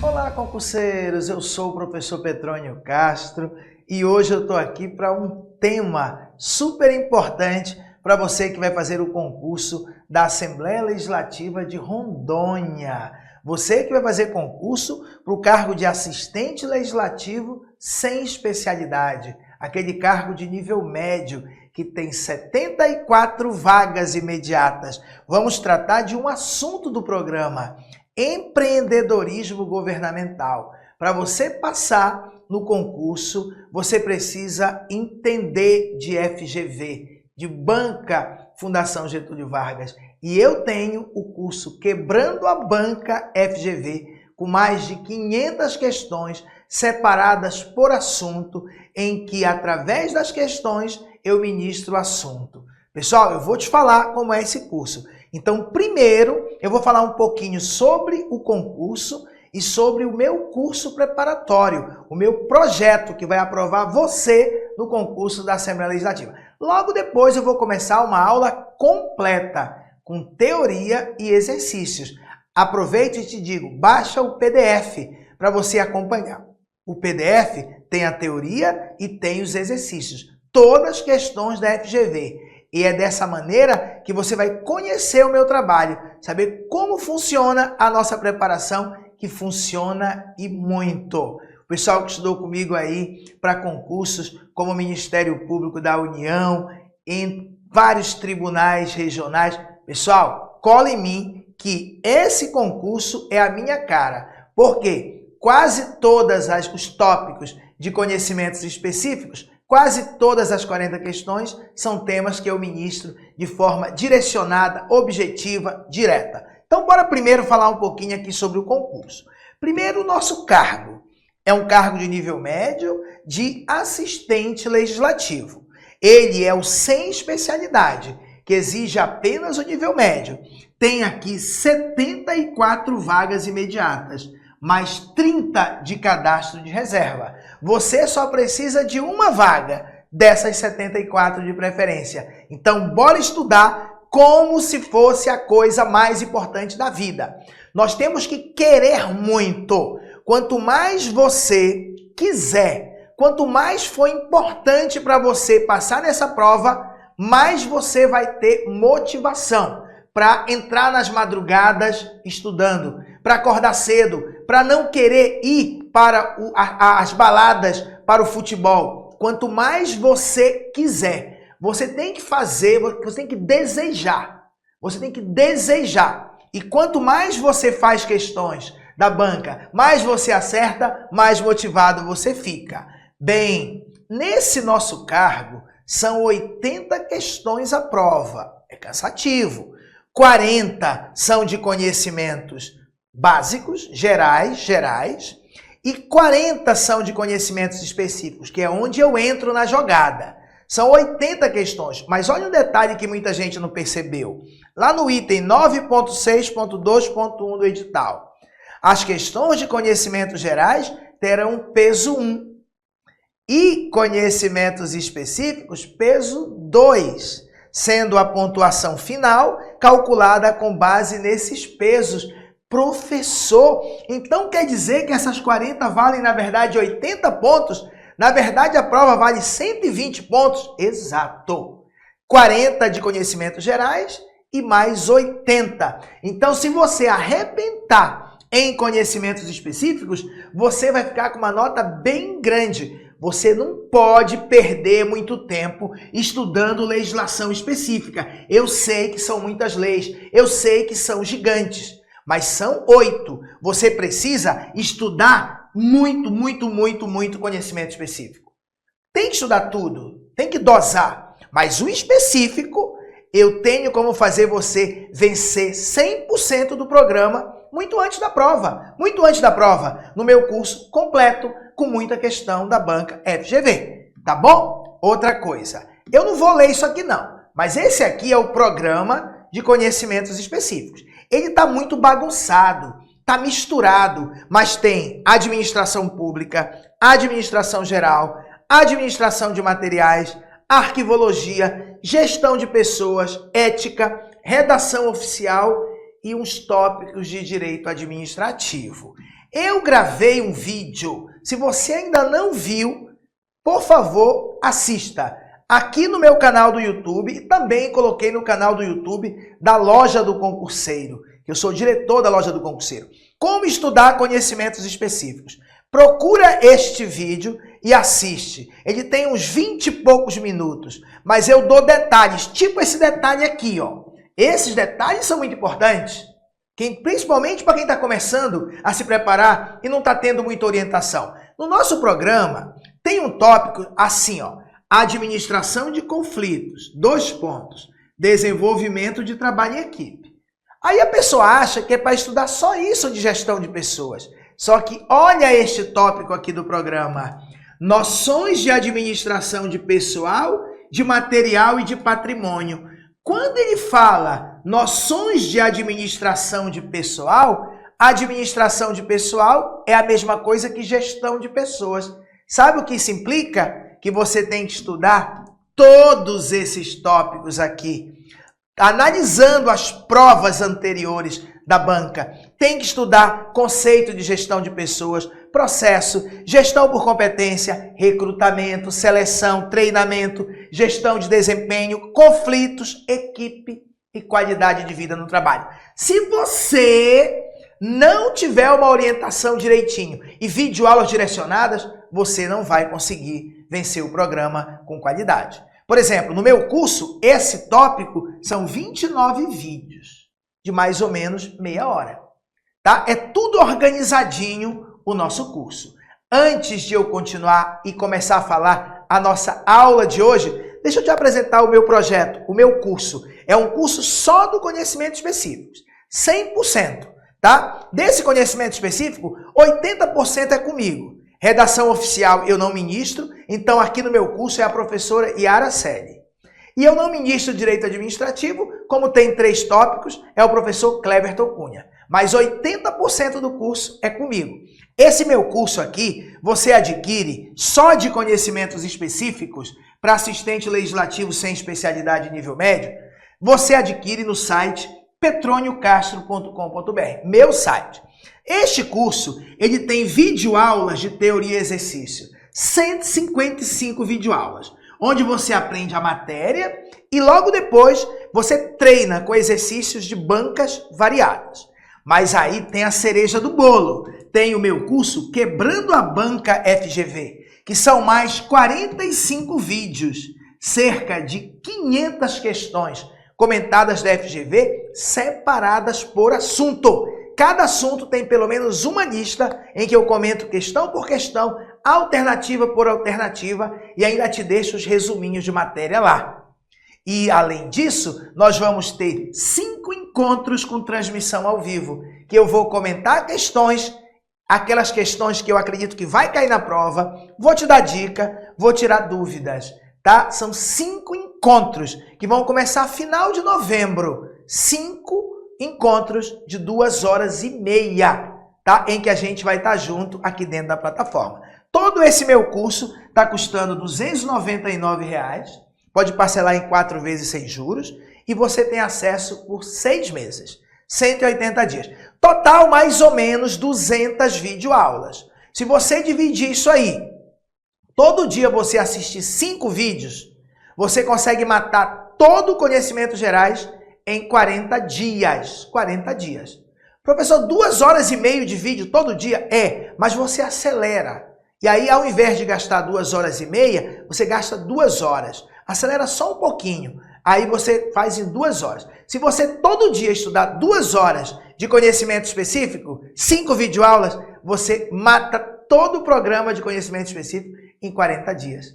Olá, concurseiros! Eu sou o professor Petrônio Castro e hoje eu estou aqui para um tema super importante para você que vai fazer o concurso da Assembleia Legislativa de Rondônia. Você que vai fazer concurso para o cargo de assistente legislativo sem especialidade, aquele cargo de nível médio que tem 74 vagas imediatas. Vamos tratar de um assunto do programa: empreendedorismo governamental. Para você passar no concurso, você precisa entender de FGV, de Banca Fundação Getúlio Vargas. E eu tenho o curso Quebrando a Banca FGV, com mais de 500 questões separadas por assunto, em que, através das questões, eu ministro o assunto. Pessoal, eu vou te falar como é esse curso. Então, primeiro, eu vou falar um pouquinho sobre o concurso e sobre o meu curso preparatório, o meu projeto que vai aprovar você no concurso da Assembleia Legislativa. Logo depois, eu vou começar uma aula completa, com teoria e exercícios. Aproveite e te digo, baixa o PDF para você acompanhar. O PDF tem a teoria e tem os exercícios, todas as questões da FGV. E é dessa maneira que você vai conhecer o meu trabalho, saber como funciona a nossa preparação, que funciona e muito. O pessoal que estudou comigo aí para concursos como o Ministério Público da União, em vários tribunais regionais, pessoal, cola em mim que esse concurso é a minha cara, porque quase todos os tópicos de conhecimentos específicos, quase todas as 40 questões são temas que eu ministro de forma direcionada, objetiva, direta. Então, bora primeiro falar um pouquinho aqui sobre o concurso. Primeiro, o nosso cargo. É um cargo de nível médio de assistente legislativo. Ele é o sem especialidade, que exige apenas o nível médio. Tem aqui 74 vagas imediatas, mais 30 de cadastro de reserva. Você só precisa de uma vaga dessas 74 de preferência. Então, bora estudar como se fosse a coisa mais importante da vida. Nós temos que querer muito. Quanto mais você quiser, quanto mais for importante para você passar nessa prova, mais você vai ter motivação para entrar nas madrugadas estudando, para acordar cedo, para não querer ir para as baladas, para o futebol. Quanto mais você quiser, você tem que fazer, você tem que desejar. Você tem que desejar. E quanto mais você faz questões da banca, mais você acerta, mais motivado você fica. Bem, nesse nosso cargo, são 80 questões à prova. É cansativo. 40 são de conhecimentos básicos, gerais, e 40 são de conhecimentos específicos, que é onde eu entro na jogada. São 80 questões, mas olha um detalhe que muita gente não percebeu. Lá no item 9.6.2.1 do edital, as questões de conhecimentos gerais terão peso 1 e conhecimentos específicos peso 2, sendo a pontuação final calculada com base nesses pesos. Professor, então quer dizer que essas 40 valem, na verdade, 80 pontos? Na verdade, a prova vale 120 pontos? Exato. 40 de conhecimentos gerais e mais 80. Então, se você arrebentar em conhecimentos específicos, você vai ficar com uma nota bem grande. Você não pode perder muito tempo estudando legislação específica. Eu sei que são muitas leis, eu sei que são gigantes, mas são 8. Você precisa estudar muito conhecimento específico. Tem que estudar tudo, tem que dosar, mas o específico eu tenho como fazer você vencer 100% do programa muito antes da prova, no meu curso completo, com muita questão da banca FGV, tá bom? Outra coisa, eu não vou ler isso aqui não, mas esse aqui é o programa de conhecimentos específicos. Ele está muito bagunçado, está misturado, mas tem administração pública, administração geral, administração de materiais, arquivologia, gestão de pessoas, ética, redação oficial e uns tópicos de direito administrativo. Eu gravei um vídeo. Se você ainda não viu, por favor, assista. Aqui no meu canal do YouTube e também coloquei no canal do YouTube da Loja do Concurseiro. Eu sou diretor da Loja do Concurseiro. Como estudar conhecimentos específicos. Procura este vídeo e assiste. Ele tem uns 20 e poucos minutos, mas eu dou detalhes, tipo esse detalhe aqui, ó. Esses detalhes são muito importantes, principalmente para quem está começando a se preparar e não está tendo muita orientação. No nosso programa, tem um tópico assim, ó. Administração de conflitos, 2 pontos. Desenvolvimento de trabalho em equipe. Aí a pessoa acha que é para estudar só isso de gestão de pessoas. Só que olha este tópico aqui do programa. Noções de administração de pessoal, de material e de patrimônio. Quando ele fala noções de administração de pessoal, administração de pessoal é a mesma coisa que gestão de pessoas. Sabe o que isso implica? Que você tem que estudar todos esses tópicos aqui, analisando as provas anteriores da banca. Tem que estudar conceito de gestão de pessoas, processo, gestão por competência, recrutamento, seleção, treinamento, gestão de desempenho, conflitos, equipe e qualidade de vida no trabalho. Se você não tiver uma orientação direitinho e videoaulas direcionadas, você não vai conseguir vencer o programa com qualidade. Por exemplo, no meu curso, esse tópico são 29 vídeos de mais ou menos meia hora. Tá? É tudo organizadinho o nosso curso. Antes de eu continuar e começar a falar a nossa aula de hoje, deixa eu te apresentar o meu projeto, o meu curso. É um curso só do conhecimento específico, 100%. Tá? Desse conhecimento específico, 80% é comigo. Redação oficial eu não ministro, então aqui no meu curso é a professora Yara Selle. E eu não ministro direito administrativo, como tem 3 tópicos, é o professor Cleverton Cunha. Mas 80% do curso é comigo. Esse meu curso aqui, você adquire só de conhecimentos específicos para assistente legislativo sem especialidade nível médio, você adquire no site petroniocastro.com.br, meu site. Este curso, ele tem videoaulas de teoria e exercício, 155 videoaulas, onde você aprende a matéria e logo depois você treina com exercícios de bancas variadas. Mas aí tem a cereja do bolo, tem o meu curso Quebrando a Banca FGV, que são mais 45 vídeos, cerca de 500 questões comentadas da FGV separadas por assunto. Cada assunto tem pelo menos uma lista em que eu comento questão por questão, alternativa por alternativa e ainda te deixo os resuminhos de matéria lá. E além disso, nós vamos ter 5 encontros com transmissão ao vivo, que eu vou comentar questões, aquelas questões que eu acredito que vai cair na prova, vou te dar dica, vou tirar dúvidas, tá? São 5 encontros que vão começar final de novembro. 5 encontros de 2h30, tá? Em que a gente vai estar junto aqui dentro da plataforma. Todo esse meu curso está custando R$ 299, pode parcelar em 4 vezes sem juros e você tem acesso por 6 meses, 180 dias. Total, mais ou menos 200 videoaulas. Se você dividir isso aí, todo dia você assistir 5 vídeos, você consegue matar todo o conhecimento gerais em 40 dias. 40 dias. Professor, 2h30 de vídeo todo dia? É, mas você acelera. E aí, ao invés de gastar 2h30, você gasta 2 horas. Acelera só um pouquinho. Aí você faz em 2 horas. Se você todo dia estudar 2 horas de conhecimento específico, 5 videoaulas, você mata todo o programa de conhecimento específico em 40 dias.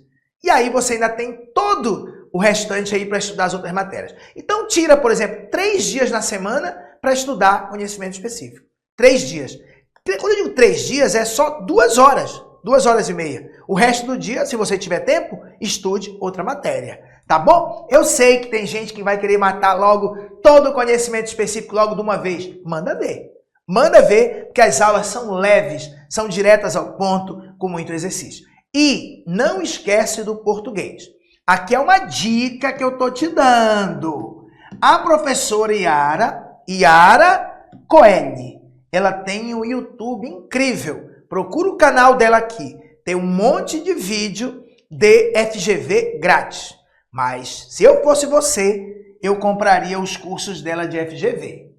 E aí você ainda tem todo o restante aí para estudar as outras matérias. Então tira, por exemplo, 3 dias na semana para estudar conhecimento específico. 3 dias. Quando eu digo 3 dias, é só 2 horas. 2h30. O resto do dia, se você tiver tempo, estude outra matéria. Tá bom? Eu sei que tem gente que vai querer matar logo todo o conhecimento específico logo de uma vez. Manda ver. Manda ver, porque as aulas são leves, são diretas ao ponto, com muito exercício. E não esquece do português. Aqui é uma dica que eu tô te dando. A professora Yara Coelho, ela tem um YouTube incrível. Procura o canal dela aqui. Tem um monte de vídeo de FGV grátis. Mas se eu fosse você, eu compraria os cursos dela de FGV.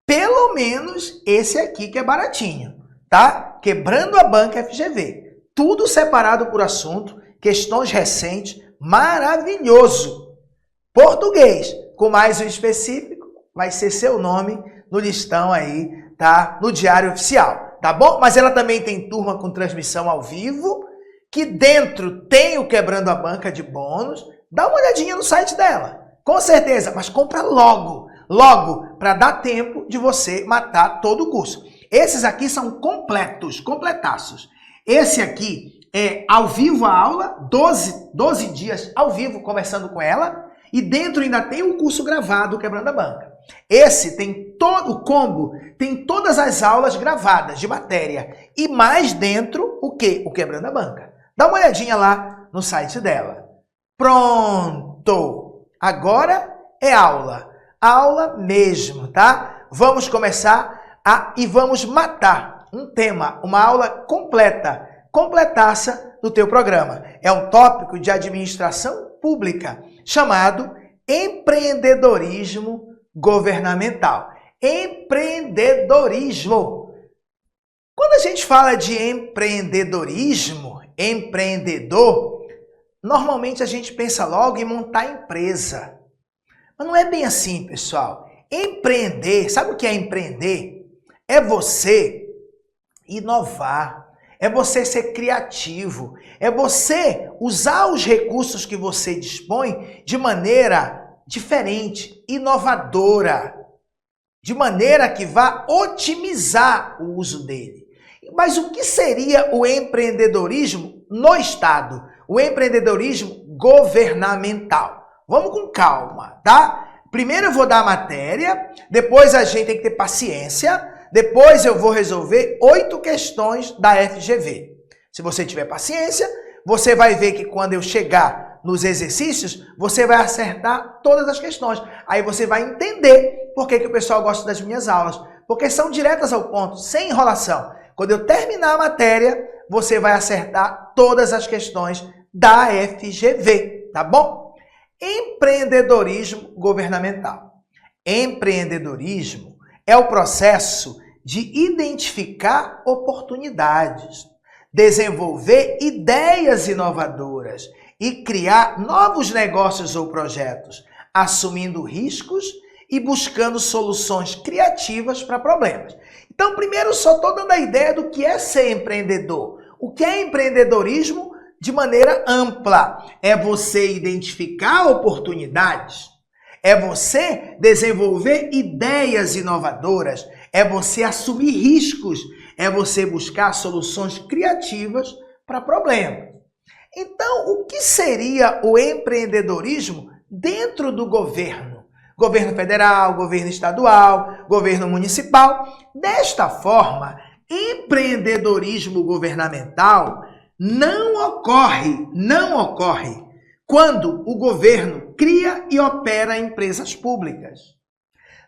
Pelo menos esse aqui que é baratinho, tá? Quebrando a Banca FGV. Tudo separado por assunto, questões recentes, maravilhoso. Português, com mais um específico, vai ser seu nome no listão aí, tá? No Diário Oficial, tá bom? Mas ela também tem turma com transmissão ao vivo, que dentro tem o Quebrando a Banca de bônus. Dá uma olhadinha no site dela, com certeza, mas compra logo, para dar tempo de você matar todo o curso. Esses aqui são completos, completaços. Esse aqui é ao vivo a aula, 12 dias ao vivo conversando com ela, e dentro ainda tem o curso gravado Quebrando a Banca. Esse tem todo o combo, tem todas as aulas gravadas de matéria e mais dentro o quê? O Quebrando a Banca. Dá uma olhadinha lá no site dela. Pronto! Agora é aula. Aula mesmo, tá? Vamos começar e vamos matar um tema, uma aula completa, completaça do teu programa. É um tópico de administração pública chamado empreendedorismo governamental. Empreendedorismo. Quando a gente fala de empreendedorismo, empreendedor, normalmente a gente pensa logo em montar empresa. Mas não é bem assim, pessoal. Empreender, sabe o que é empreender? É você inovar, é você ser criativo, é você usar os recursos que você dispõe de maneira diferente, inovadora, de maneira que vá otimizar o uso dele. Mas o que seria o empreendedorismo no Estado? O empreendedorismo governamental. Vamos com calma, tá? Primeiro eu vou dar a matéria, depois a gente tem que ter paciência, depois eu vou resolver 8 questões da FGV. Se você tiver paciência, você vai ver que quando eu chegar nos exercícios, você vai acertar todas as questões. Aí você vai entender por que o pessoal gosta das minhas aulas, porque são diretas ao ponto, sem enrolação. Quando eu terminar a matéria, você vai acertar todas as questões da FGV, tá bom? Empreendedorismo governamental. Empreendedorismo é o processo de identificar oportunidades, desenvolver ideias inovadoras e criar novos negócios ou projetos, assumindo riscos e buscando soluções criativas para problemas. Então, primeiro, só estou dando a ideia do que é ser empreendedor. O que é empreendedorismo de maneira ampla? É você identificar oportunidades, é você desenvolver ideias inovadoras, é você assumir riscos, é você buscar soluções criativas para problemas. Então, o que seria o empreendedorismo dentro do governo? Governo federal, governo estadual, governo municipal. Desta forma, empreendedorismo governamental não ocorre quando o governo cria e opera empresas públicas.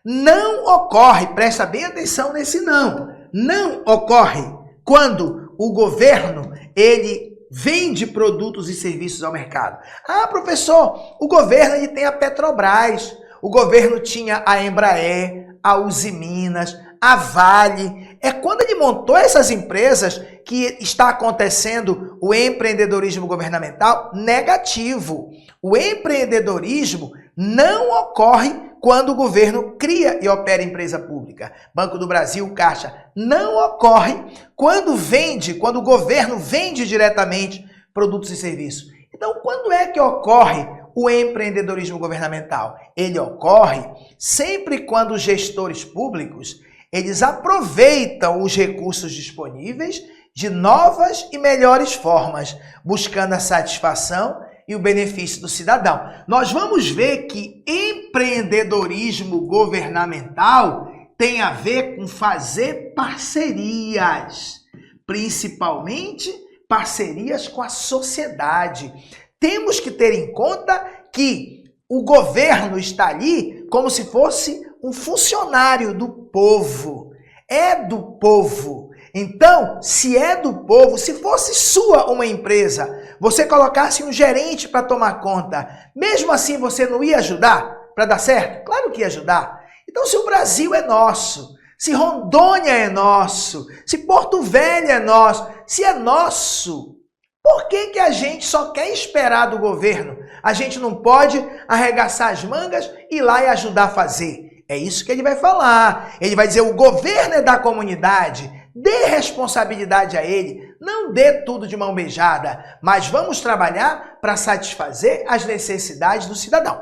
Não ocorre, presta bem atenção nesse não ocorre quando o governo, ele vende produtos e serviços ao mercado. Ah, professor, o governo ele tem a Petrobras, o governo tinha a Embraer, a Uzi Minas, a Vale. É quando ele montou essas empresas que está acontecendo o empreendedorismo governamental negativo. O empreendedorismo não ocorre quando o governo cria e opera empresa pública. Banco do Brasil, Caixa. Não ocorre quando o governo vende diretamente produtos e serviços. Então, quando é que ocorre o empreendedorismo governamental? Ele ocorre sempre quando os gestores públicos eles aproveitam os recursos disponíveis de novas e melhores formas, buscando a satisfação e o benefício do cidadão. Nós vamos ver que empreendedorismo governamental tem a ver com fazer parcerias, principalmente parcerias com a sociedade. Temos que ter em conta que o governo está ali como se fosse um funcionário do povo. é do povo. Então, se é do povo, se fosse sua uma empresa, você colocasse um gerente para tomar conta, mesmo assim você não ia ajudar para dar certo? Claro que ia ajudar. Então, se o Brasil é nosso, se Rondônia é nosso, se Porto Velho é nosso, se é nosso, por que a gente só quer esperar do governo? A gente não pode arregaçar as mangas e ir lá e ajudar a fazer. É isso que ele vai falar. Ele vai dizer, o governo é da comunidade, dê responsabilidade a ele, não dê tudo de mão beijada, mas vamos trabalhar para satisfazer as necessidades do cidadão.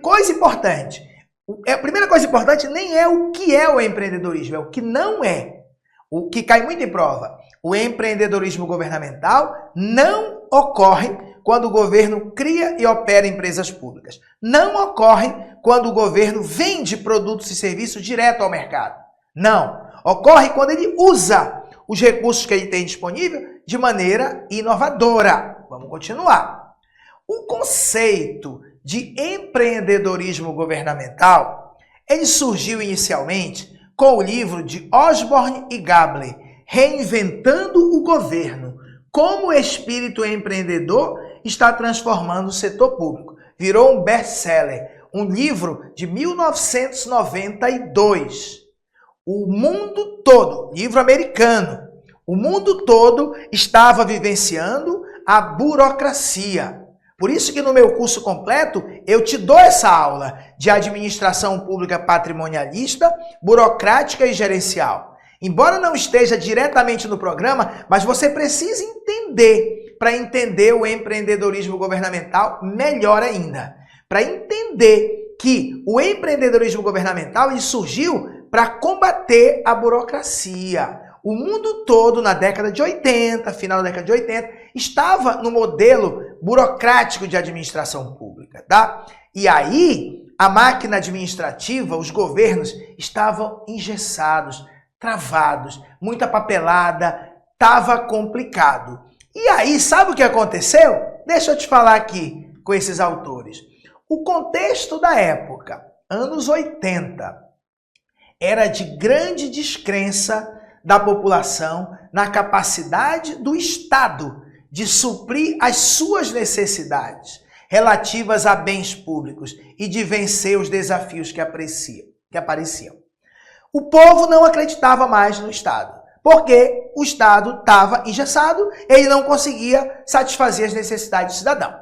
Coisa importante, a primeira coisa importante nem é o que é o empreendedorismo, é o que não é. O que cai muito em prova. O empreendedorismo governamental não ocorre quando o governo cria e opera empresas públicas. Não ocorre quando o governo vende produtos e serviços direto ao mercado. Não. Ocorre quando ele usa os recursos que ele tem disponível de maneira inovadora. Vamos continuar. O conceito de empreendedorismo governamental, ele surgiu inicialmente com o livro de Osborne e Gable, Reinventando o Governo, como o espírito empreendedor está transformando o setor público. Virou um best-seller, um livro de 1992. O mundo todo, livro americano, o mundo todo estava vivenciando a burocracia. Por isso que no meu curso completo eu te dou essa aula de administração pública patrimonialista, burocrática e gerencial. Embora não esteja diretamente no programa, mas você precisa entender para entender o empreendedorismo governamental melhor ainda. Para entender que o empreendedorismo governamental ele surgiu para combater a burocracia. O mundo todo, na década de 80, final da década de 80, estava no modelo burocrático de administração pública, tá? E aí, a máquina administrativa, os governos, estavam engessados, travados, muita papelada, estava complicado. E aí, sabe o que aconteceu? Deixa eu te falar aqui com esses autores. O contexto da época, anos 80, era de grande descrença da população na capacidade do Estado de suprir as suas necessidades relativas a bens públicos e de vencer os desafios que apareciam. O povo não acreditava mais no Estado, porque o Estado estava engessado, ele não conseguia satisfazer as necessidades do cidadão.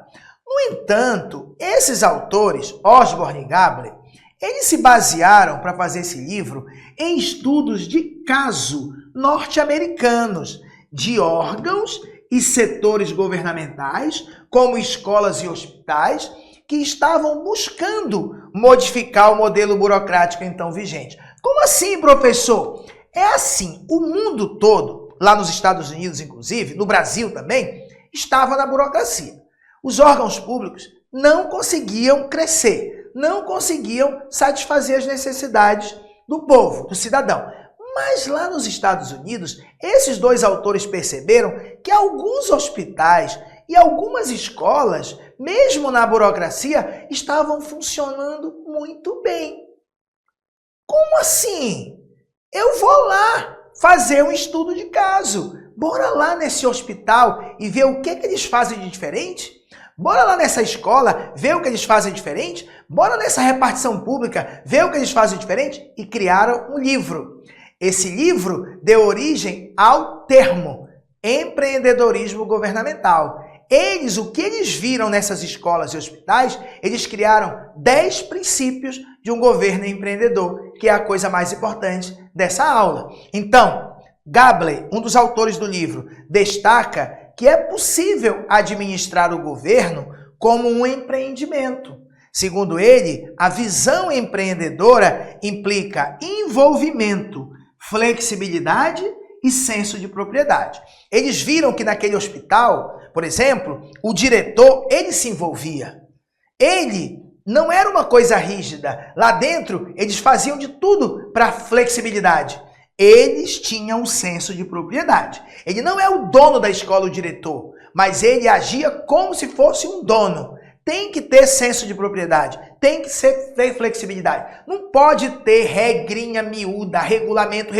No entanto, esses autores, Osborne e Gable, eles se basearam para fazer esse livro em estudos de caso norte-americanos de órgãos e setores governamentais, como escolas e hospitais, que estavam buscando modificar o modelo burocrático então vigente. Como assim, professor? É assim, o mundo todo, lá nos Estados Unidos inclusive, no Brasil também, estava na burocracia. Os órgãos públicos não conseguiam crescer, não conseguiam satisfazer as necessidades do povo, do cidadão. Mas lá nos Estados Unidos, esses dois autores perceberam que alguns hospitais e algumas escolas, mesmo na burocracia, estavam funcionando muito bem. Como assim? Eu vou lá fazer um estudo de caso. Bora lá nesse hospital e ver o que eles fazem de diferente? Bora lá nessa escola, ver o que eles fazem diferente? Bora nessa repartição pública, ver o que eles fazem diferente? E criaram um livro. Esse livro deu origem ao termo empreendedorismo governamental. O que eles viram nessas escolas e hospitais, eles criaram 10 princípios de um governo empreendedor, que é a coisa mais importante dessa aula. Então, Gable, um dos autores do livro, destaca que é possível administrar o governo como um empreendimento. Segundo ele, a visão empreendedora implica envolvimento, flexibilidade e senso de propriedade. Eles viram que naquele hospital, por exemplo, o diretor, ele se envolvia. Ele não era uma coisa rígida. Lá dentro, eles faziam de tudo para flexibilidade. Eles tinham um senso de propriedade. Ele não é o dono da escola, o diretor, mas ele agia como se fosse um dono. tem que ter senso de propriedade, tem que ter flexibilidade. Não pode ter regrinha miúda, regulamento,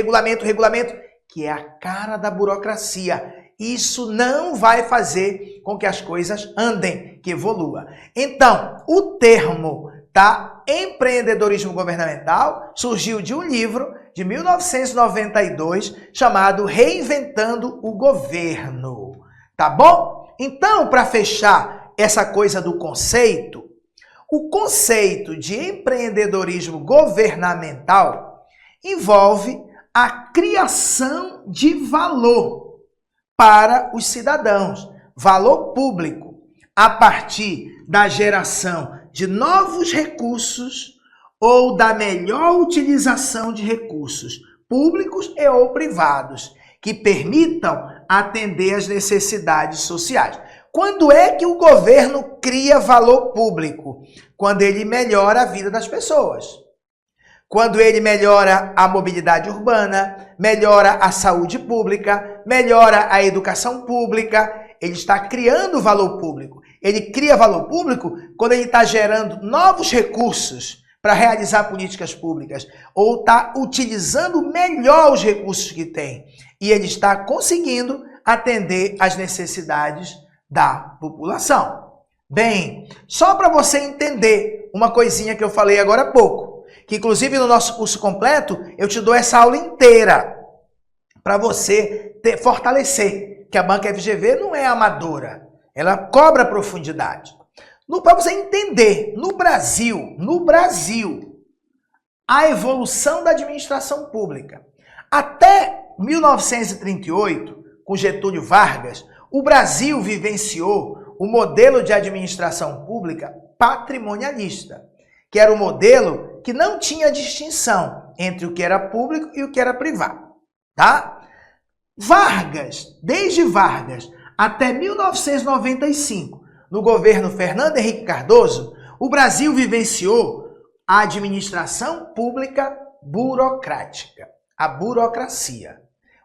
que é a cara da burocracia. Isso não vai fazer com que as coisas andem, que evolua. Então, o termo, tá, empreendedorismo governamental surgiu de um livro de 1992 chamado Reinventando o Governo. Tá bom? Então, para fechar essa coisa do conceito, o conceito de empreendedorismo governamental envolve a criação de valor para os cidadãos, valor público, a partir da geração de novos recursos ou da melhor utilização de recursos públicos e ou privados, que permitam atender às necessidades sociais. Quando é que o governo cria valor público? Quando ele melhora a vida das pessoas. Quando ele melhora a mobilidade urbana, melhora a saúde pública, melhora a educação pública, ele está criando valor público. Ele cria valor público quando ele está gerando novos recursos para realizar políticas públicas, ou está utilizando melhor os recursos que tem. E ele está conseguindo atender às necessidades da população. Bem, só para você entender uma coisinha que eu falei agora há pouco, que inclusive no nosso curso completo eu te dou essa aula inteira para você fortalecer que a banca FGV não é amadora, ela cobra profundidade. Para você entender, no Brasil, a evolução da administração pública. Até 1938, com Getúlio Vargas, o Brasil vivenciou o modelo de administração pública patrimonialista, que era um modelo que não tinha distinção entre o que era público e o que era privado, tá? Desde Vargas até 1995, no governo Fernando Henrique Cardoso, o Brasil vivenciou a administração pública burocrática, a burocracia.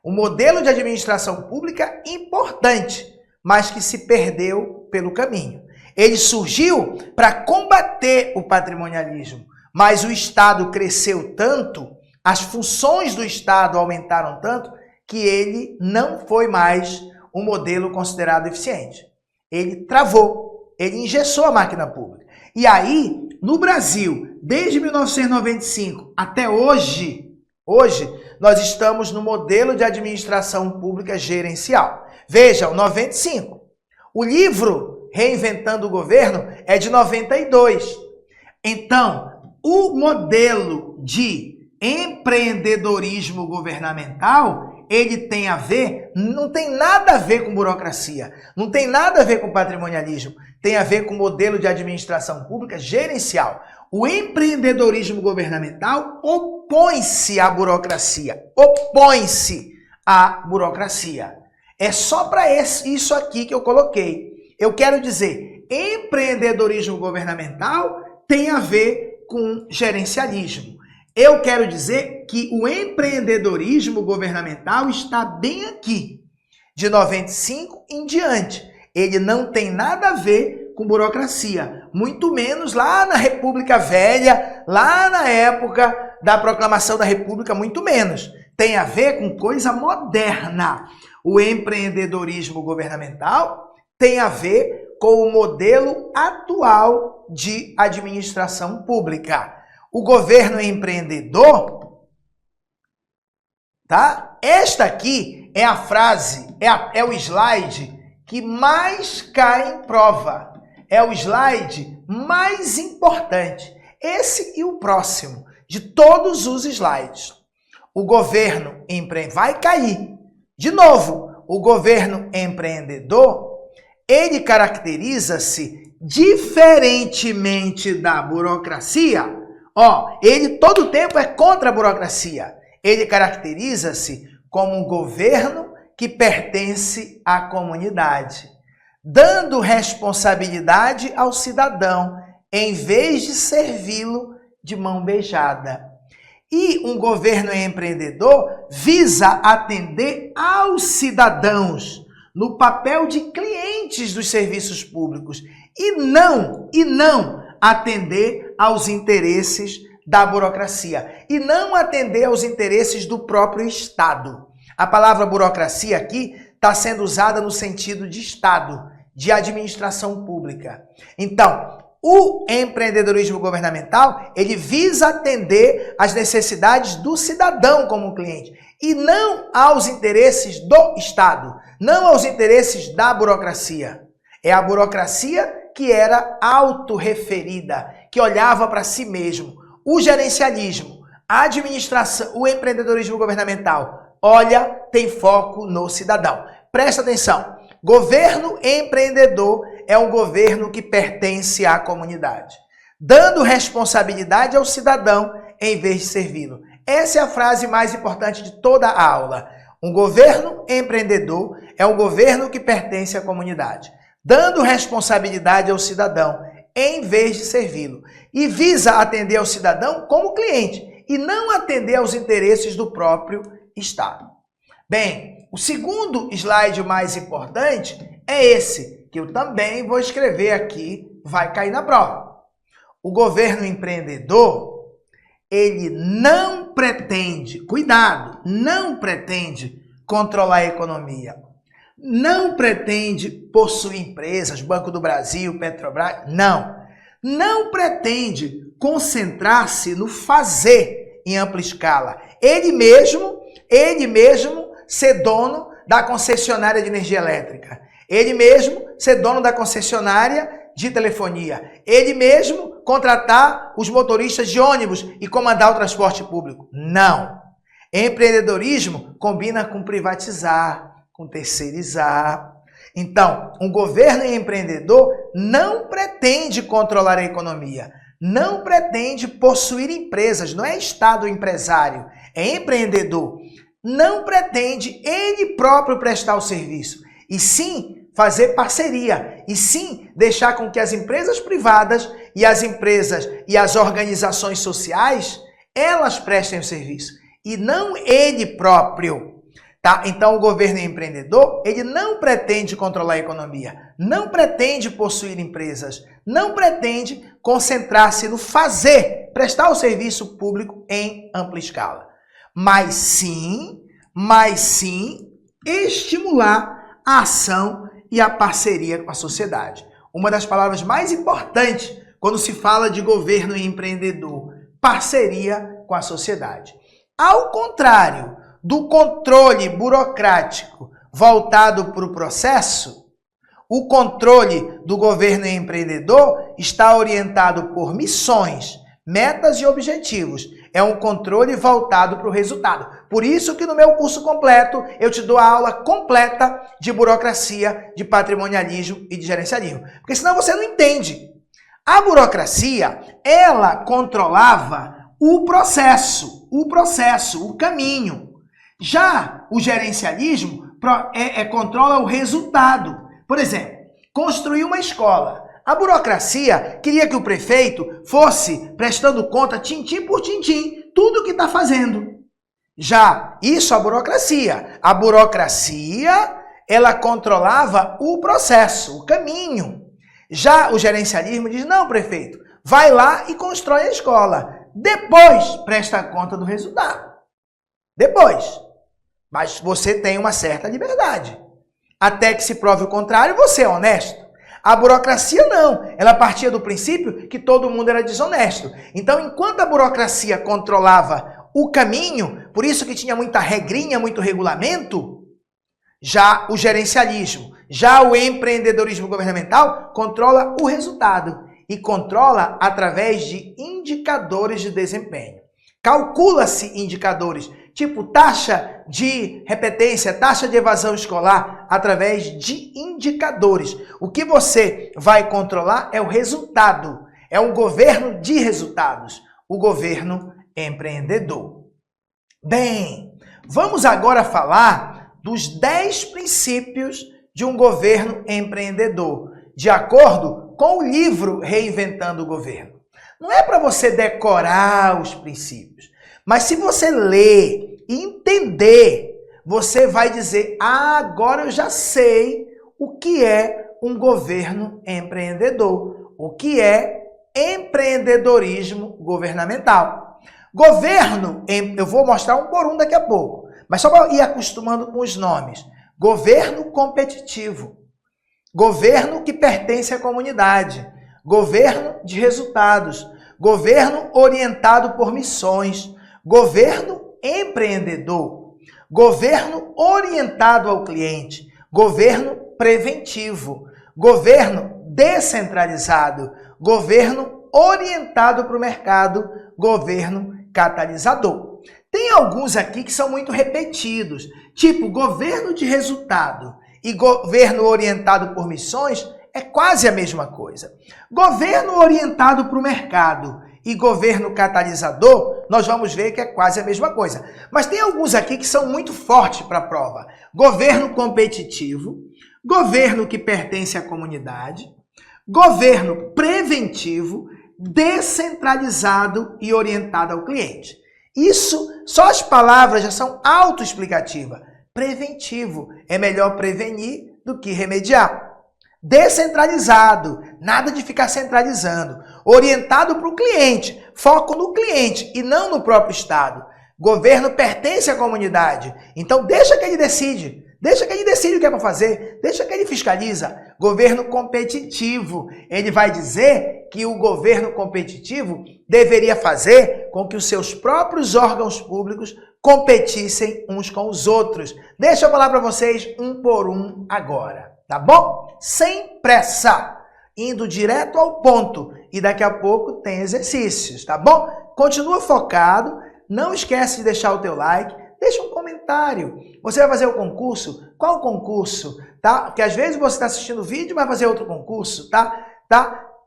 Um modelo de administração pública importante, mas que se perdeu pelo caminho. Ele surgiu para combater o patrimonialismo, mas o Estado cresceu tanto, as funções do Estado aumentaram tanto, que ele não foi mais um modelo considerado eficiente. Ele travou, ele engessou a máquina pública. E aí, no Brasil, desde 1995 até hoje nós estamos no modelo de administração pública gerencial. Vejam, 95. O livro Reinventando o Governo é de 92. Então, o modelo de empreendedorismo governamental, ele tem a ver, não tem nada a ver com burocracia, não tem nada a ver com patrimonialismo, tem a ver com modelo de administração pública gerencial. O empreendedorismo governamental opõe-se à burocracia, É só para isso aqui que eu coloquei. Eu quero dizer, empreendedorismo governamental tem a ver com gerencialismo. Eu quero dizer que o empreendedorismo governamental está bem aqui, de 95 em diante. Ele não tem nada a ver com burocracia, muito menos lá na República Velha, lá na época da proclamação da República, muito menos. Tem a ver com coisa moderna. O empreendedorismo governamental tem a ver com o modelo atual de administração pública. O governo é empreendedor, tá? Esta aqui é a frase, é o slide que mais cai em prova. É o slide mais importante. Esse e o próximo, de todos os slides. O governo vai cair. De novo, o governo empreendedor, ele caracteriza-se diferentemente da burocracia. Ele todo tempo é contra a burocracia. Ele caracteriza-se como um governo que pertence à comunidade, dando responsabilidade ao cidadão, em vez de servi-lo de mão beijada. E um governo empreendedor visa atender aos cidadãos no papel de clientes dos serviços públicos e não atender aos interesses da burocracia e não atender aos interesses do próprio Estado. A palavra burocracia aqui está sendo usada no sentido de Estado, de administração pública. Então, o empreendedorismo governamental, ele visa atender às necessidades do cidadão como cliente e não aos interesses do Estado, não aos interesses da burocracia. É a burocracia que era autorreferida, que olhava para si mesmo. O gerencialismo, a administração, o empreendedorismo governamental, olha, tem foco no cidadão. Presta atenção, governo empreendedor é um governo que pertence à comunidade, dando responsabilidade ao cidadão em vez de servi-lo. Essa é a frase mais importante de toda a aula. Um governo empreendedor é um governo que pertence à comunidade, dando responsabilidade ao cidadão em vez de servi-lo, e visa atender ao cidadão como cliente e não atender aos interesses do próprio Estado. Bem, o segundo slide mais importante é esse, que eu também vou escrever aqui, vai cair na prova. O governo empreendedor, ele não pretende, cuidado, não pretende controlar a economia, não pretende possuir empresas, Banco do Brasil, Petrobras, não pretende concentrar-se no fazer em ampla escala. Ele mesmo ser dono da concessionária de energia elétrica. Ele mesmo ser dono da concessionária de telefonia. Ele mesmo contratar os motoristas de ônibus e comandar o transporte público. Não. Empreendedorismo combina com privatizar, com terceirizar. Então, um governo empreendedor não pretende controlar a economia, não pretende possuir empresas, não é Estado empresário, é empreendedor. Não pretende ele próprio prestar o serviço, e sim fazer parceria, e sim deixar com que as empresas privadas e as empresas e as organizações sociais, elas prestem o serviço, e não ele próprio. Tá? Então, o governo empreendedor, ele não pretende controlar a economia, não pretende possuir empresas, não pretende concentrar-se no fazer, prestar o serviço público em ampla escala. Mas sim estimular a ação e a parceria com a sociedade. Uma das palavras mais importantes quando se fala de governo empreendedor, parceria com a sociedade. Ao contrário do controle burocrático voltado para o processo, o controle do governo empreendedor está orientado por missões, metas e objetivos. É um controle voltado para o resultado. Por isso que no meu curso completo eu te dou a aula completa de burocracia, de patrimonialismo e de gerencialismo. Porque senão você não entende. A burocracia, ela controlava o processo, o caminho. Já o gerencialismo controla o resultado. Por exemplo, construir uma escola. A burocracia queria que o prefeito fosse prestando conta, tintim por tintim, tudo o que está fazendo. Já isso a burocracia. A burocracia, ela controlava o processo, o caminho. Já o gerencialismo diz, não, prefeito, vai lá e constrói a escola. Depois, presta conta do resultado. Depois. Mas você tem uma certa liberdade. Até que se prove o contrário, você é honesto. A burocracia não, ela partia do princípio que todo mundo era desonesto. Então, enquanto a burocracia controlava o caminho, por isso que tinha muita regrinha, muito regulamento, já o gerencialismo, já o empreendedorismo governamental controla o resultado e controla através de indicadores de desempenho. Calcula-se indicadores, tipo taxa de repetência, taxa de evasão escolar, através de indicadores. O que você vai controlar é o resultado. É um governo de resultados, o governo empreendedor. Bem, vamos agora falar dos 10 princípios de um governo empreendedor, de acordo com o livro Reinventando o Governo. Não é para você decorar os princípios, mas se você ler e entender, você vai dizer, agora eu já sei o que é um governo empreendedor. O que é empreendedorismo governamental? Governo, eu vou mostrar um por um daqui a pouco, mas só para ir acostumando com os nomes. Governo competitivo, governo que pertence à comunidade, governo de resultados, governo orientado por missões, governo empreendedor, governo orientado ao cliente, governo preventivo, governo descentralizado, governo orientado para o mercado, governo catalisador. Tem alguns aqui que são muito repetidos, tipo governo de resultado e governo orientado por missões é quase a mesma coisa. Governo orientado para o mercado e governo catalisador, nós vamos ver que é quase a mesma coisa. Mas tem alguns aqui que são muito fortes para a prova. Governo competitivo, governo que pertence à comunidade, governo preventivo, descentralizado e orientado ao cliente. Isso, só as palavras já são autoexplicativas. Preventivo, é melhor prevenir do que remediar. Descentralizado, nada de ficar centralizando. Orientado para o cliente, foco no cliente e não no próprio Estado. Governo pertence à comunidade, então deixa que ele decide. Deixa que ele decide o que é para fazer, deixa que ele fiscaliza. Governo competitivo, ele vai dizer que o governo competitivo deveria fazer com que os seus próprios órgãos públicos competissem uns com os outros. Deixa eu falar para vocês um por um agora, tá bom? Sem pressa, indo direto ao ponto e daqui a pouco tem exercícios, tá bom? Continua focado, não esquece de deixar o teu like, deixa um comentário. Você vai fazer o concurso? Qual concurso? Tá? Porque às vezes você está assistindo o vídeo e vai fazer outro concurso, tá?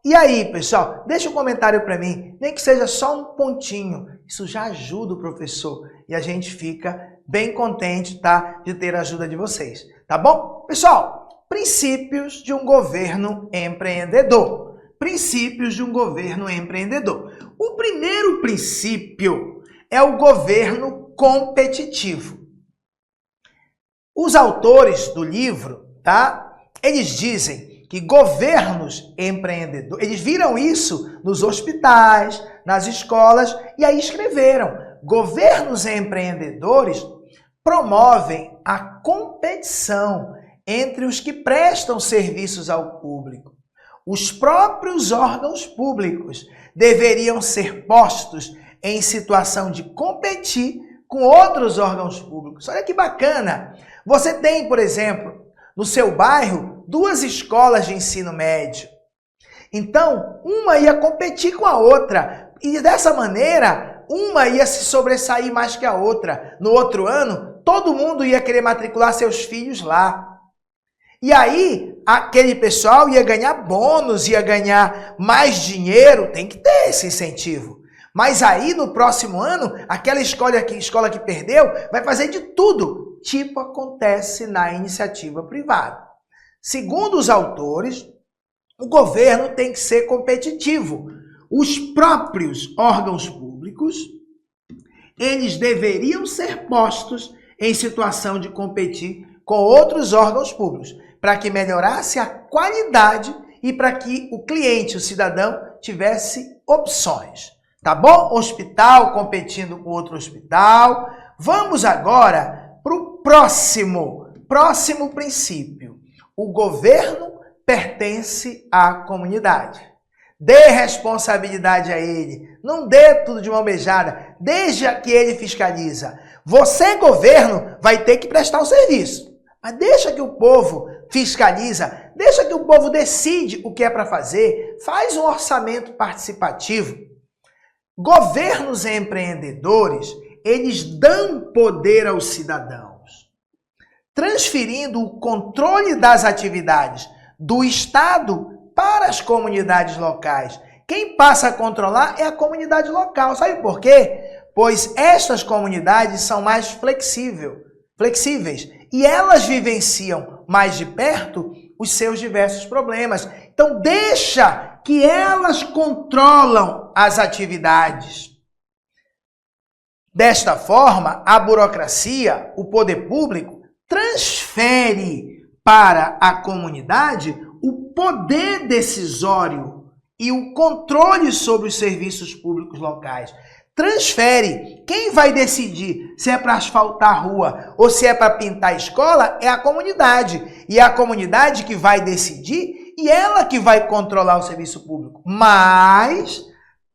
E aí, pessoal, deixa um comentário para mim, nem que seja só um pontinho. Isso já ajuda o professor e a gente fica bem contente, tá? De ter a ajuda de vocês, tá bom? Pessoal, princípios de um governo empreendedor. Princípios de um governo empreendedor. O primeiro princípio é o governo competitivo. Os autores do livro, tá? Eles dizem que governos empreendedores, eles viram isso nos hospitais, nas escolas, e aí escreveram: governos empreendedores promovem a competição entre os que prestam serviços ao público. Os próprios órgãos públicos deveriam ser postos em situação de competir com outros órgãos públicos. Olha que bacana! Você tem, por exemplo, no seu bairro, 2 escolas de ensino médio. Então, uma ia competir com a outra. E dessa maneira, uma ia se sobressair mais que a outra. No outro ano, todo mundo ia querer matricular seus filhos lá. E aí, aquele pessoal ia ganhar bônus, ia ganhar mais dinheiro. Tem que ter esse incentivo. Mas aí, no próximo ano, aquela escola que perdeu vai fazer de tudo, tipo acontece na iniciativa privada. Segundo os autores, o governo tem que ser competitivo. Os próprios órgãos públicos, eles deveriam ser postos em situação de competir com outros órgãos públicos, para que melhorasse a qualidade e para que o cliente, o cidadão, tivesse opções. Tá bom? Hospital competindo com outro hospital. Vamos agora para o próximo princípio. O governo pertence à comunidade. Dê responsabilidade a ele. Não dê tudo de mão beijada. Deixa que ele fiscaliza. Você, governo, vai ter que prestar o serviço. Mas deixa que o povo fiscaliza. Deixa que o povo decide o que é para fazer. Faz um orçamento participativo. Governos empreendedores, eles dão poder aos cidadãos, transferindo o controle das atividades do Estado para as comunidades locais. Quem passa a controlar é a comunidade local. Sabe por quê? Pois estas comunidades são mais flexíveis e elas vivenciam mais de perto os seus diversos problemas. Então, deixa que elas controlam as atividades. Desta forma, a burocracia, o poder público, transfere para a comunidade o poder decisório e o controle sobre os serviços públicos locais. Transfere. Quem vai decidir se é para asfaltar a rua ou se é para pintar a escola é a comunidade. E é a comunidade que vai decidir e ela que vai controlar o serviço público. Mas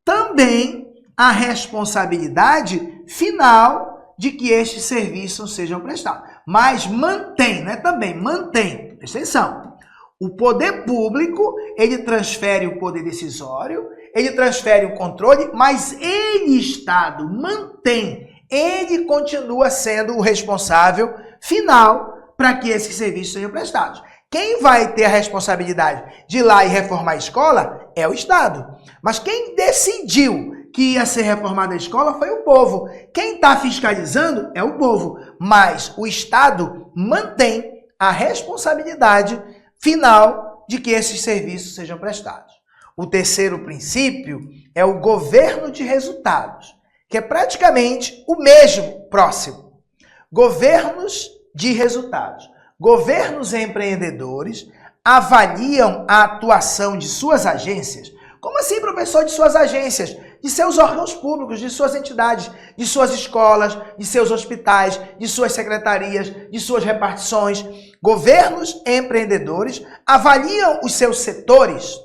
também a responsabilidade final de que estes serviços sejam prestados. Mas mantém, não é também, mantém. Presta atenção. O poder público, ele transfere o poder decisório, ele transfere o controle, mas ele, Estado, mantém, ele continua sendo o responsável final para que esses serviços sejam prestados. Quem vai ter a responsabilidade de ir lá e reformar a escola é o Estado. Mas quem decidiu que ia ser reformada a escola foi o povo. Quem está fiscalizando é o povo. Mas o Estado mantém a responsabilidade final de que esses serviços sejam prestados. O terceiro princípio é o governo de resultados, que é praticamente o mesmo, próximo. Governos de resultados. Governos empreendedores avaliam a atuação de suas agências. Como assim, professor, de suas agências? De seus órgãos públicos, de suas entidades, de suas escolas, de seus hospitais, de suas secretarias, de suas repartições. Governos empreendedores avaliam os seus setores,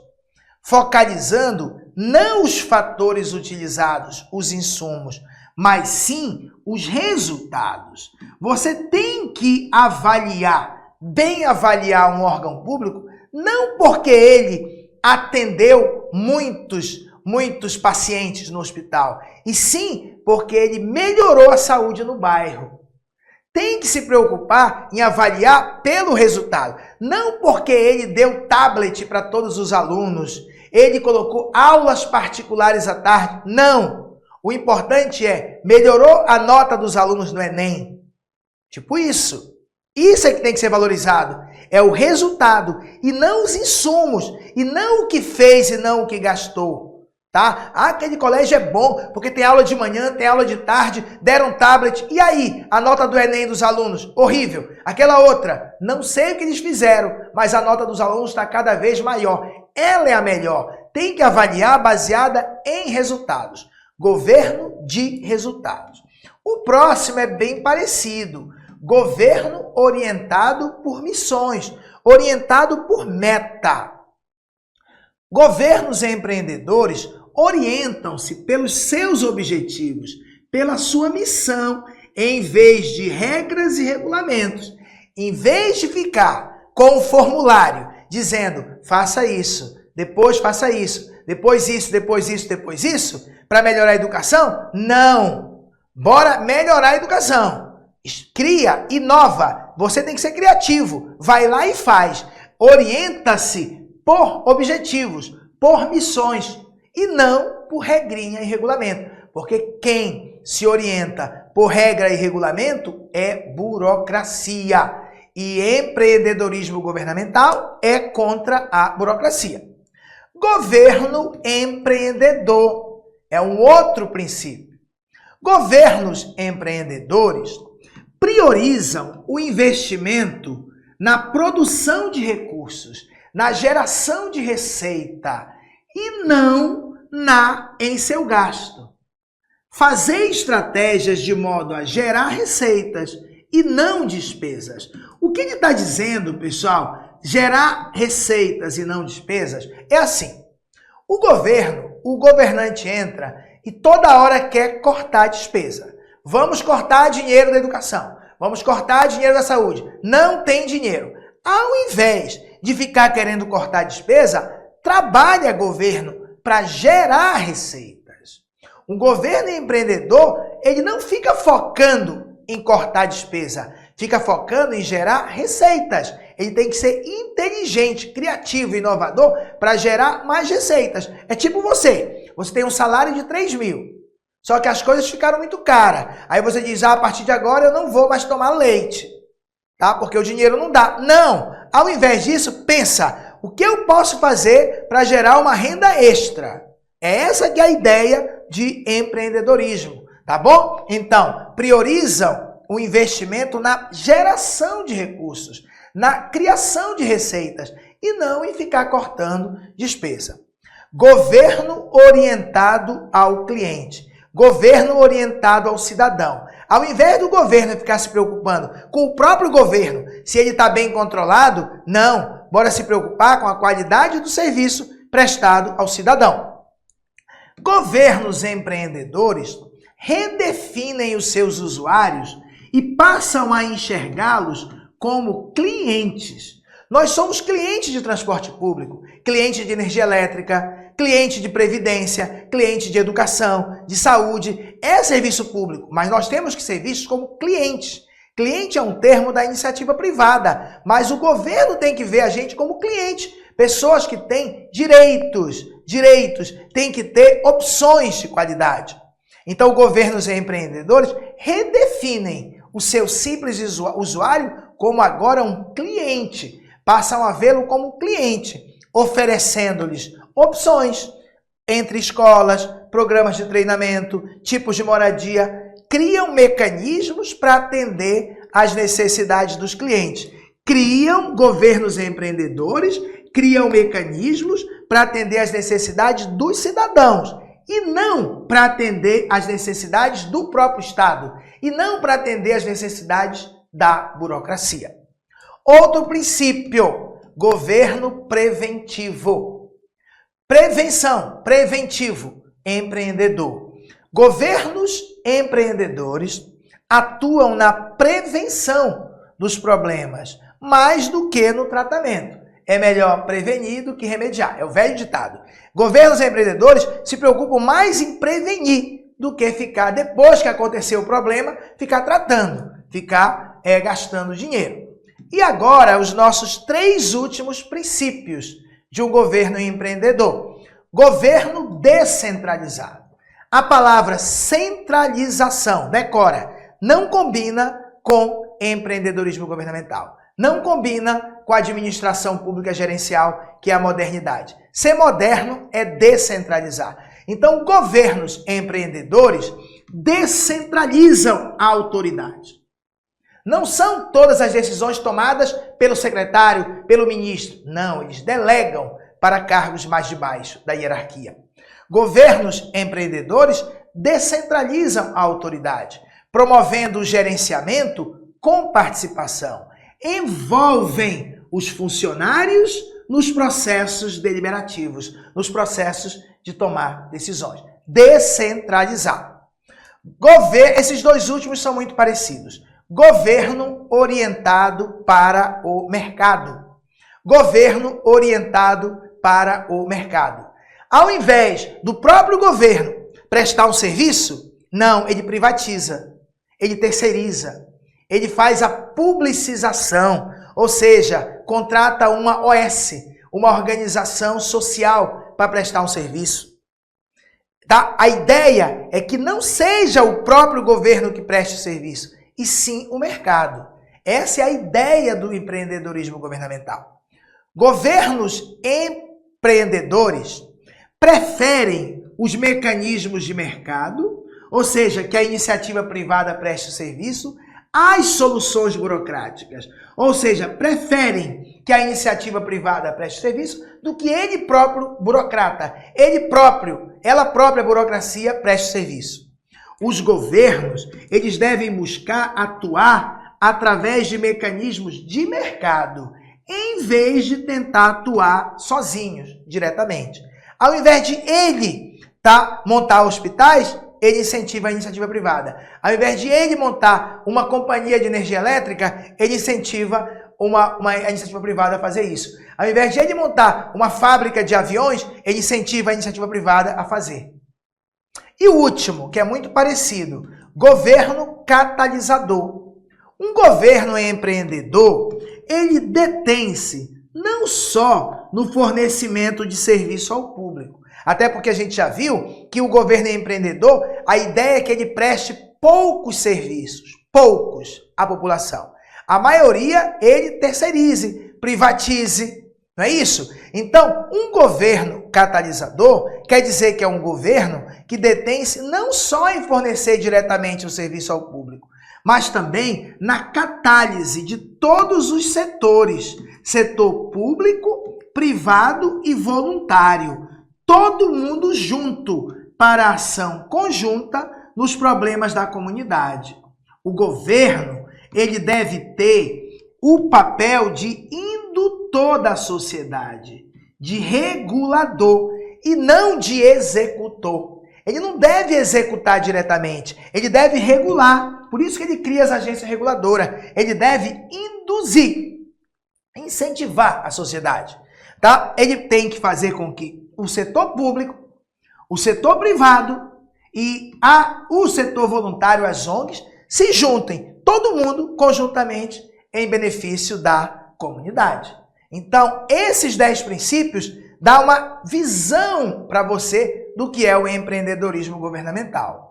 focalizando não os fatores utilizados, os insumos, mas sim os resultados. Você tem que avaliar, bem avaliar um órgão público, não porque ele atendeu muitos pacientes no hospital, e sim porque ele melhorou a saúde no bairro. Tem que se preocupar em avaliar pelo resultado, não porque ele deu tablet para todos os alunos, ele colocou aulas particulares à tarde, não. O importante é, melhorou a nota dos alunos no Enem. Tipo isso. Isso é que tem que ser valorizado. É o resultado e não os insumos, e não o que fez e não o que gastou. Tá? Ah, aquele colégio é bom, porque tem aula de manhã, tem aula de tarde, deram tablet. E aí, a nota do Enem dos alunos? Horrível. Aquela outra, não sei o que eles fizeram, mas a nota dos alunos está cada vez maior. Ela é a melhor. Tem que avaliar baseada em resultados. Governo de resultados. O próximo é bem parecido. Governo orientado por missões, orientado por meta. Governos empreendedores orientam-se pelos seus objetivos, pela sua missão, em vez de regras e regulamentos. Em vez de ficar com o formulário dizendo, faça isso, depois faça isso, depois isso, depois isso, depois isso, para melhorar a educação? Não! Bora melhorar a educação. Cria, inova. Você tem que ser criativo. Vai lá e faz. Orienta-se por objetivos, por missões e não por regrinha e regulamento. Porque quem se orienta por regra e regulamento é burocracia. E empreendedorismo governamental é contra a burocracia. Governo empreendedor é um outro princípio. Governos empreendedores priorizam o investimento na produção de recursos, na geração de receita e não em seu gasto. Fazer estratégias de modo a gerar receitas e não despesas. O que ele está dizendo, pessoal? Gerar receitas e não despesas é assim. O governante entra e toda hora quer cortar a despesa. Vamos cortar dinheiro da educação. Vamos cortar dinheiro da saúde. Não tem dinheiro. Ao invés de ficar querendo cortar despesa, trabalha governo para gerar receitas. Um governo empreendedor, ele não fica focando em cortar despesa, fica focando em gerar receitas. Ele tem que ser inteligente, criativo, inovador para gerar mais receitas. É tipo você tem um salário de 3 mil. Só que as coisas ficaram muito caras. Aí você diz, a partir de agora eu não vou mais tomar leite, tá? Porque o dinheiro não dá. Não! Ao invés disso, pensa, o que eu posso fazer para gerar uma renda extra? É essa que é a ideia de empreendedorismo, tá bom? Então, priorizam o investimento na geração de recursos, na criação de receitas e não em ficar cortando despesa. Governo orientado ao cliente. Governo orientado ao cidadão. Ao invés do governo ficar se preocupando com o próprio governo, se ele está bem controlado, não. Bora se preocupar com a qualidade do serviço prestado ao cidadão. Governos empreendedores redefinem os seus usuários e passam a enxergá-los como clientes. Nós somos clientes de transporte público, cliente de energia elétrica, cliente de previdência, cliente de educação, de saúde. É serviço público, mas nós temos que ser vistos como clientes. Cliente é um termo da iniciativa privada, mas o governo tem que ver a gente como cliente. Pessoas que têm direitos, têm que ter opções de qualidade. Então, governos e empreendedores redefinem o seu simples usuário como agora um cliente. Passam a vê-lo como cliente, oferecendo-lhes opções entre escolas, programas de treinamento, tipos de moradia. Criam mecanismos para atender às necessidades dos clientes. Criam governos e empreendedores, criam mecanismos para atender às necessidades dos cidadãos e não para atender às necessidades do próprio Estado e não para atender às necessidades da burocracia. Outro princípio, governo preventivo. Prevenção, preventivo, empreendedor. Governos empreendedores atuam na prevenção dos problemas, mais do que no tratamento. É melhor prevenir do que remediar, é o velho ditado. Governos empreendedores se preocupam mais em prevenir do que ficar, depois que aconteceu o problema, ficar tratando, ficar gastando dinheiro. E agora, os nossos 3 últimos princípios de um governo empreendedor. Governo descentralizado. A palavra centralização, decora, não combina com empreendedorismo governamental. Não combina com a administração pública gerencial, que é a modernidade. Ser moderno é descentralizar. Então, governos empreendedores descentralizam a autoridade. Não são todas as decisões tomadas pelo secretário, pelo ministro. Não, eles delegam para cargos mais de baixo da hierarquia. Governos empreendedores descentralizam a autoridade, promovendo o gerenciamento com participação. Envolvem os funcionários nos processos deliberativos, nos processos de tomar decisões. Descentralizar. Esses 2 últimos são muito parecidos. Governo orientado para o mercado. Governo orientado para o mercado. Ao invés do próprio governo prestar um serviço, não, ele privatiza, ele terceiriza, ele faz a publicização, ou seja, contrata uma OS, uma organização social para prestar um serviço. Tá? A ideia é que não seja o próprio governo que preste o serviço, e sim o mercado. Essa é a ideia do empreendedorismo governamental. Governos empreendedores preferem os mecanismos de mercado, ou seja, que a iniciativa privada preste o serviço, às soluções burocráticas. Ou seja, preferem que a iniciativa privada preste serviço do que ele próprio burocrata, ela própria burocracia preste serviço. Os governos, eles devem buscar atuar através de mecanismos de mercado, em vez de tentar atuar sozinhos, diretamente. Ao invés de ele montar hospitais, ele incentiva a iniciativa privada. Ao invés de ele montar uma companhia de energia elétrica, ele incentiva a iniciativa privada a fazer isso. Ao invés de ele montar uma fábrica de aviões, ele incentiva a iniciativa privada a fazer. E o último, que é muito parecido, governo catalisador. Um governo empreendedor, ele detém-se não só no fornecimento de serviço ao público, até porque a gente já viu que o governo empreendedor, a ideia é que ele preste poucos serviços, poucos à população. A maioria ele terceirize, privatize, não é isso? Então, um governo catalisador quer dizer que é um governo que detém-se não só em fornecer diretamente o serviço ao público, mas também na catálise de todos os setores, setor público, privado e voluntário, todo mundo junto para a ação conjunta nos problemas da comunidade. O governo, ele deve ter o papel de indutor da sociedade, de regulador e não de executor. Ele não deve executar diretamente, ele deve regular. Por isso que ele cria as agências reguladoras. Ele deve induzir, incentivar a sociedade. Tá? Ele tem que fazer com que o setor público, o setor privado e o setor voluntário, as ONGs, se juntem, todo mundo conjuntamente, em benefício da comunidade. Então, esses 10 princípios dão uma visão para você do que é o empreendedorismo governamental.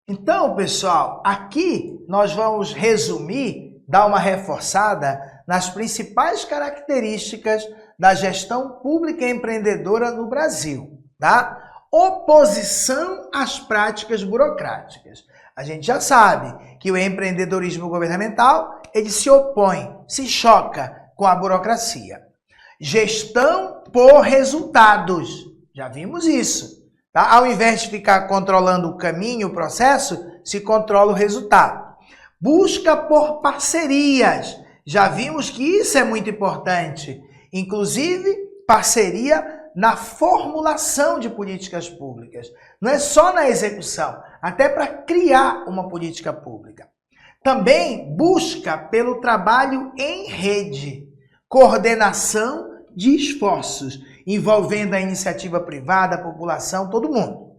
Então, pessoal, aqui nós vamos resumir, dar uma reforçada nas principais características da gestão pública empreendedora no Brasil, tá? Oposição às práticas burocráticas. A gente já sabe que o empreendedorismo governamental, ele se opõe, se choca com a burocracia. Gestão por resultados. Já vimos isso. Tá? Ao invés de ficar controlando o caminho, o processo, se controla o resultado. Busca por parcerias. Já vimos que isso é muito importante. Inclusive, parceria na formulação de políticas públicas. Não é só na execução, até para criar uma política pública. Também busca pelo trabalho em rede, coordenação de esforços, envolvendo a iniciativa privada, a população, todo mundo.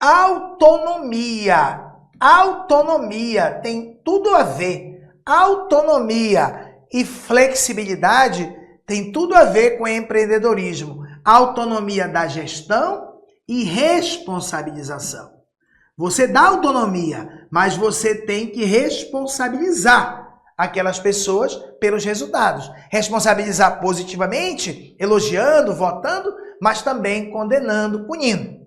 Autonomia. Autonomia tem tudo a ver. Autonomia e flexibilidade tem tudo a ver com empreendedorismo. Autonomia da gestão e responsabilização. Você dá autonomia, mas você tem que responsabilizar aquelas pessoas pelos resultados. Responsabilizar positivamente, elogiando, votando, mas também condenando, punindo.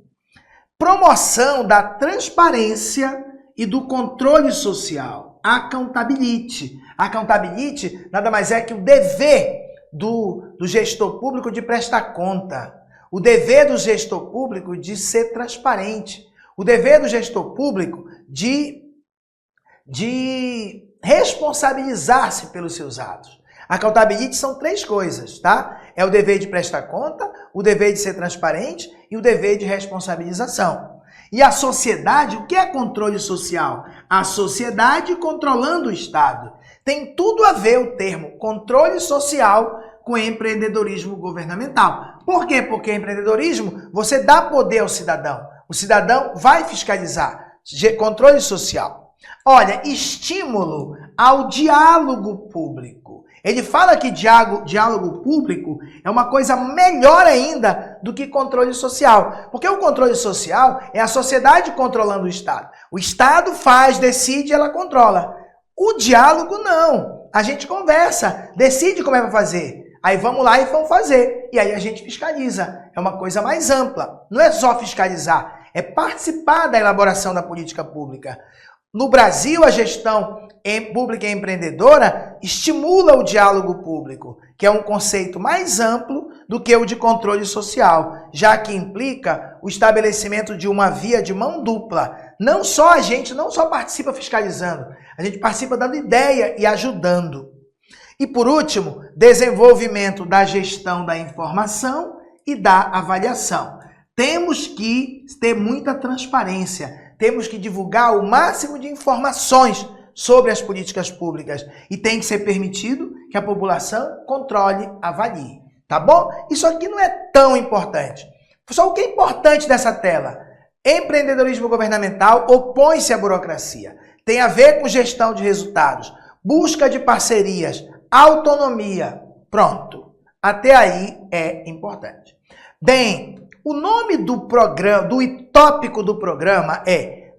Promoção da transparência e do controle social. Accountability. Accountability nada mais é que o dever do gestor público de prestar conta. O dever do gestor público de ser transparente. O dever do gestor público de responsabilizar-se pelos seus atos. Accountability são 3 coisas, tá? É o dever de prestar conta, o dever de ser transparente e o dever de responsabilização. E a sociedade, o que é controle social? A sociedade controlando o Estado. Tem tudo a ver o termo controle social com empreendedorismo governamental. Por quê? Porque empreendedorismo, você dá poder ao cidadão. O cidadão vai fiscalizar. Controle social. Olha, estímulo ao diálogo público. Ele fala que diálogo público é uma coisa melhor ainda do que controle social. Porque o controle social é a sociedade controlando o Estado. O Estado faz, decide, ela controla. O diálogo não. A gente conversa, decide como é para fazer. Aí vamos lá e vamos fazer. E aí a gente fiscaliza. É uma coisa mais ampla. Não é só fiscalizar, é participar da elaboração da política pública. No Brasil, a gestão pública e empreendedora estimula o diálogo público, que é um conceito mais amplo do que o de controle social, já que implica o estabelecimento de uma via de mão dupla. Não só a gente não só participa fiscalizando, a gente participa dando ideia e ajudando. E por último, desenvolvimento da gestão da informação e da avaliação. Temos que ter muita transparência. Temos que divulgar o máximo de informações sobre as políticas públicas e tem que ser permitido que a população controle, avalie, tá bom? Isso aqui não é tão importante. Só o que é importante dessa tela? Empreendedorismo governamental opõe-se à burocracia. Tem a ver com gestão de resultados, busca de parcerias, autonomia. Pronto. Até aí é importante. Bem, o nome do programa, do tópico do programa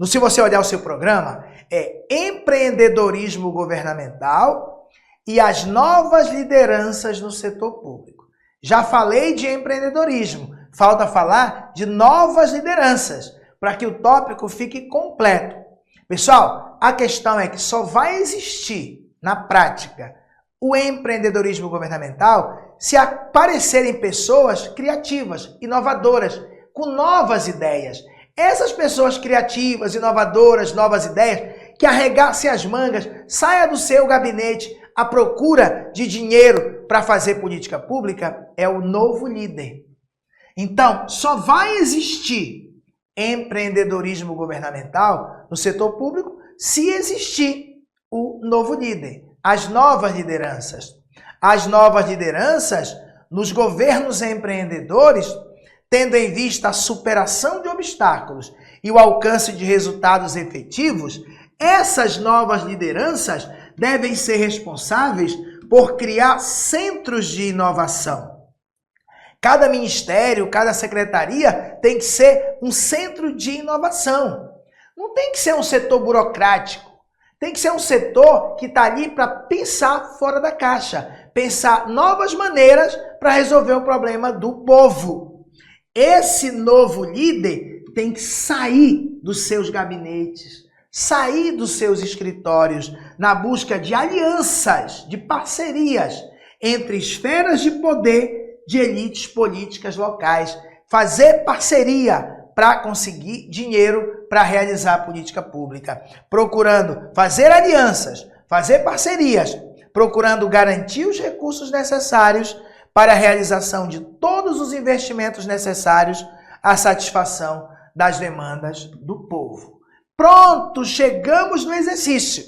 se você olhar o seu programa, é Empreendedorismo Governamental e as novas lideranças no setor público. Já falei de empreendedorismo, falta falar de novas lideranças, para que o tópico fique completo. Pessoal, a questão é que só vai existir, na prática, o empreendedorismo governamental se aparecerem pessoas criativas, inovadoras, com novas ideias. Essas pessoas criativas, inovadoras, novas ideias, que arregassem as mangas, saia do seu gabinete à procura de dinheiro para fazer política pública, é o novo líder. Então, só vai existir empreendedorismo governamental no setor público se existir o novo líder, as novas lideranças. As novas lideranças nos governos empreendedores, tendo em vista a superação de obstáculos e o alcance de resultados efetivos, essas novas lideranças devem ser responsáveis por criar centros de inovação. Cada ministério, cada secretaria tem que ser um centro de inovação. Não tem que ser um setor burocrático. Tem que ser um setor que está ali para pensar fora da caixa, pensar novas maneiras para resolver o problema do povo. Esse novo líder tem que sair dos seus gabinetes, sair dos seus escritórios na busca de alianças, de parcerias entre esferas de poder de elites políticas locais, fazer parceria para conseguir dinheiro para realizar a política pública, procurando fazer alianças, fazer parcerias, procurando garantir os recursos necessários para a realização de todos os investimentos necessários à satisfação das demandas do povo. Pronto, chegamos no exercício.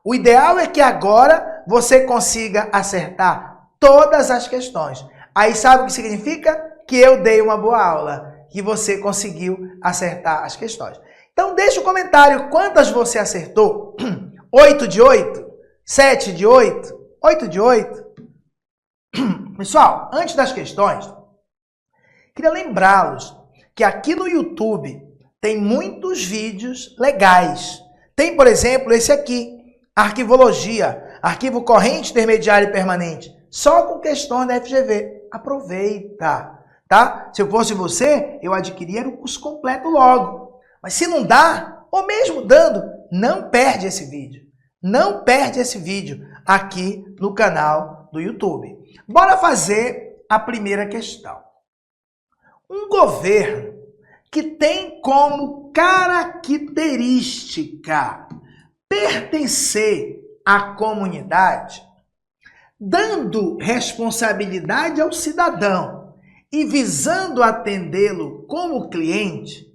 O ideal é que agora você consiga acertar todas as questões. Aí sabe o que significa? Que eu dei uma boa aula, que você conseguiu acertar as questões. Então deixa o comentário quantas você acertou. 8 de 8? 7 de 8? 8 de 8? Pessoal, antes das questões, queria lembrá-los que aqui no YouTube tem muitos vídeos legais. Tem, por exemplo, esse aqui, Arquivologia, arquivo corrente, intermediário e permanente, só com questões da FGV. Aproveita, tá? Se eu fosse você, eu adquiria o curso completo logo. Mas se não dá, ou mesmo dando, não perde esse vídeo. Não perde esse vídeo aqui no canal do YouTube. Bora fazer a primeira questão. Um governo que tem como característica pertencer à comunidade, dando responsabilidade ao cidadão e visando atendê-lo como cliente,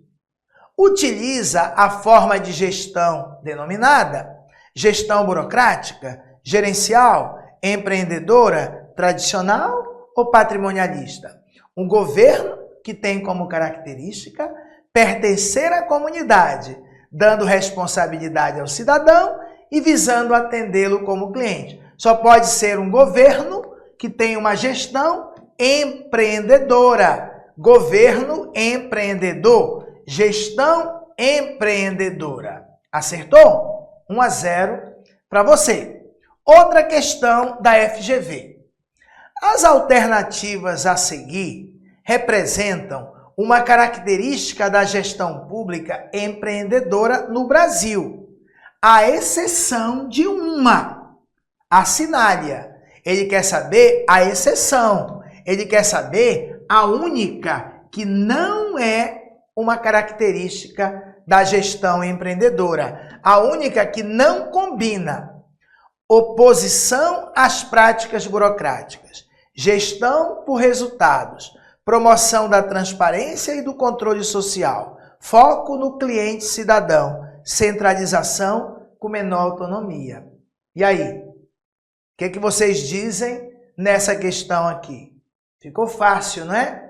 utiliza a forma de gestão denominada gestão burocrática, gerencial, empreendedora, tradicional ou patrimonialista. Um governo que tem como característica pertencer à comunidade, dando responsabilidade ao cidadão e visando atendê-lo como cliente. Só pode ser um governo que tem uma gestão empreendedora. Governo empreendedor. Gestão empreendedora. Acertou? 1-0 para você. Outra questão da FGV. As alternativas a seguir representam uma característica da gestão pública empreendedora no Brasil, à exceção de uma. Assinale-a. Ele quer saber a exceção. Ele quer saber a única que não é uma característica da gestão empreendedora. A única que não combina. Oposição às práticas burocráticas. Gestão por resultados. Promoção da transparência e do controle social. Foco no cliente cidadão. Centralização com menor autonomia. E aí? O que vocês dizem nessa questão aqui? Ficou fácil, não é?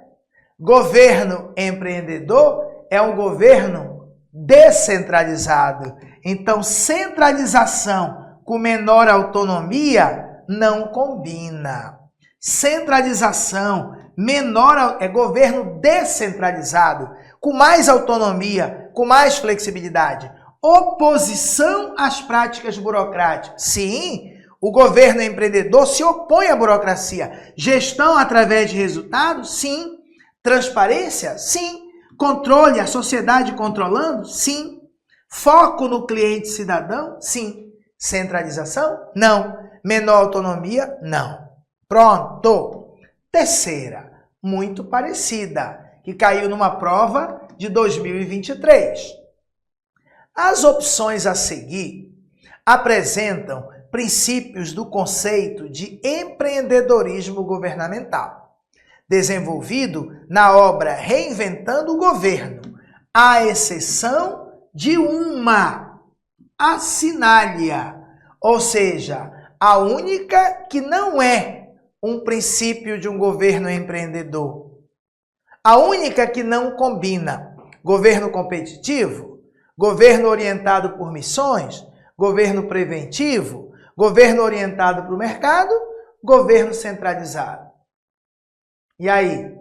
Governo empreendedor é um governo descentralizado. Então, centralização com menor autonomia não combina. Centralização menor é governo descentralizado, com mais autonomia, com mais flexibilidade. Oposição às práticas burocráticas. Sim, o governo empreendedor se opõe à burocracia. Gestão através de resultados? Sim. Transparência? Sim. Controle, a sociedade controlando? Sim. Foco no cliente cidadão? Sim. Centralização? Não. Menor autonomia? Não. Pronto. Terceira, muito parecida, que caiu numa prova de 2023. As opções a seguir apresentam princípios do conceito de empreendedorismo governamental, desenvolvido na obra Reinventando o Governo, à exceção de uma, a Sinalha, ou seja, a única que não é um princípio de um governo empreendedor. A única que não combina governo competitivo, governo orientado por missões, governo preventivo, governo orientado para o mercado, governo centralizado. E aí?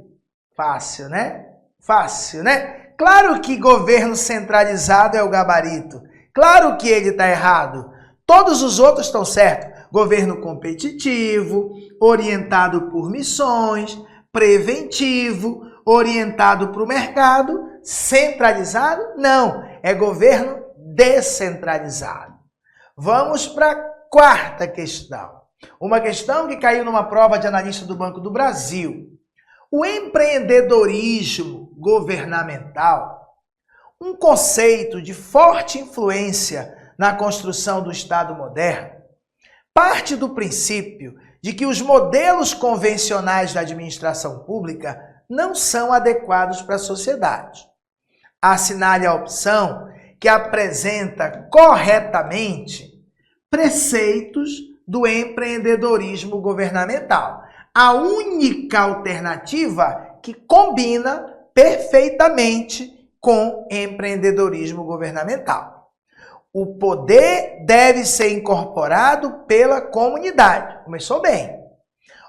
Fácil, né? Fácil, né? Claro que governo centralizado é o gabarito. Claro que ele está errado. Todos os outros estão certos. Governo competitivo, orientado por missões, preventivo, orientado para o mercado, centralizado? Não, é governo descentralizado. Vamos para a quarta questão. Uma questão que caiu numa prova de analista do Banco do Brasil. O empreendedorismo governamental, um conceito de forte influência na construção do Estado moderno, parte do princípio de que os modelos convencionais da administração pública não são adequados para a sociedade. Assinale a opção que apresenta corretamente preceitos do empreendedorismo governamental. A única alternativa que combina perfeitamente com empreendedorismo governamental. O poder deve ser incorporado pela comunidade. Começou bem.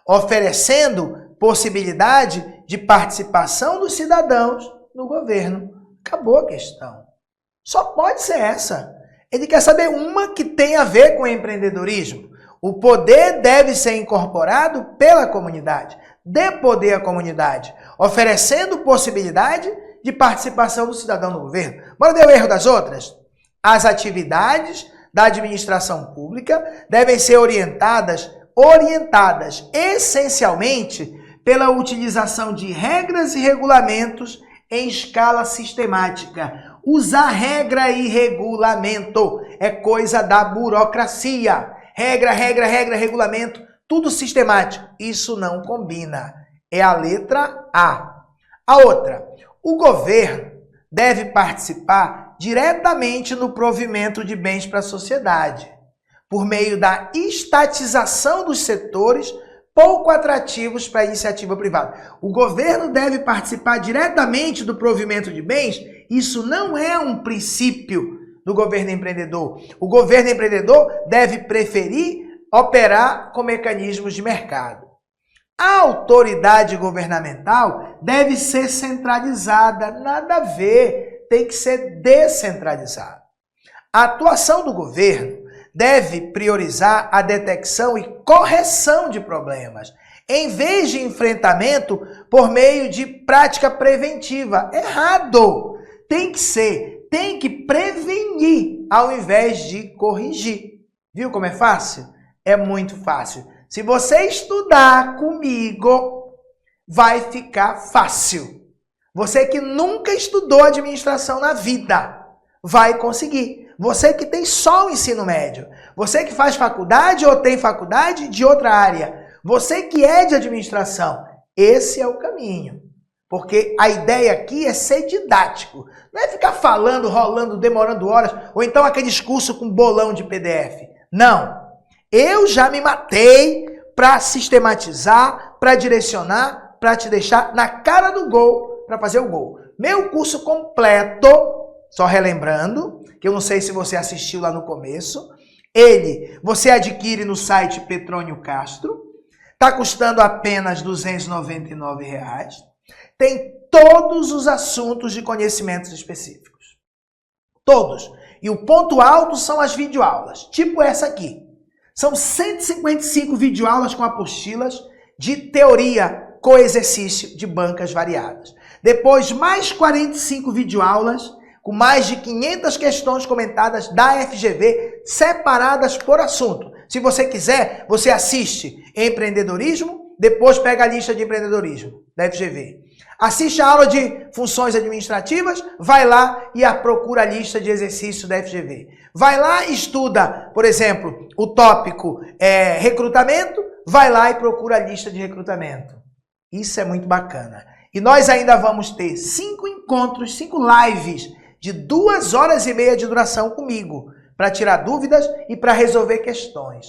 Oferecendo possibilidade de participação dos cidadãos no governo. Acabou a questão. Só pode ser essa. Ele quer saber uma que tem a ver com empreendedorismo. O poder deve ser incorporado pela comunidade. Dê poder à comunidade, oferecendo possibilidade de participação do cidadão no governo. Bora ver o erro das outras? As atividades da administração pública devem ser orientadas essencialmente pela utilização de regras e regulamentos em escala sistemática. Usar regra e regulamento é coisa da burocracia. Regra, regulamento, tudo sistemático. Isso não combina. É a letra A. A outra, o governo deve participar diretamente no provimento de bens para a sociedade, por meio da estatização dos setores pouco atrativos para a iniciativa privada. O governo deve participar diretamente do provimento de bens. Isso não é um princípio do governo empreendedor. O governo empreendedor deve preferir operar com mecanismos de mercado. A autoridade governamental deve ser centralizada. Nada a ver. Tem que ser descentralizada. A atuação do governo deve priorizar a detecção e correção de problemas, em vez de enfrentamento por meio de prática preventiva. Errado! Tem que prevenir ao invés de corrigir. Viu como é fácil? É muito fácil. Se você estudar comigo, vai ficar fácil. Você que nunca estudou administração na vida, vai conseguir. Você que tem só o ensino médio. Você que faz faculdade ou tem faculdade de outra área. Você que é de administração. Esse é o caminho. Porque a ideia aqui é ser didático. Não é ficar falando, rolando, demorando horas, ou então aquele discurso com bolão de PDF. Não. Eu já me matei para sistematizar, para direcionar, para te deixar na cara do gol, para fazer o gol. Meu curso completo, só relembrando, que eu não sei se você assistiu lá no começo, você adquire no site Petrônio Castro, está custando apenas R$ 299. Tem todos os assuntos de conhecimentos específicos. Todos. E o ponto alto são as videoaulas, tipo essa aqui. São 155 videoaulas com apostilas de teoria com exercício de bancas variadas. Depois, mais 45 videoaulas com mais de 500 questões comentadas da FGV, separadas por assunto. Se você quiser, você assiste empreendedorismo, depois pega a lista de empreendedorismo da FGV. Assiste a aula de funções administrativas, vai lá e procura a lista de exercícios da FGV. Vai lá e estuda, por exemplo, o tópico recrutamento, vai lá e procura a lista de recrutamento. Isso é muito bacana. E nós ainda vamos ter 5 encontros, 5 lives de 2 horas e meia de duração comigo, para tirar dúvidas e para resolver questões.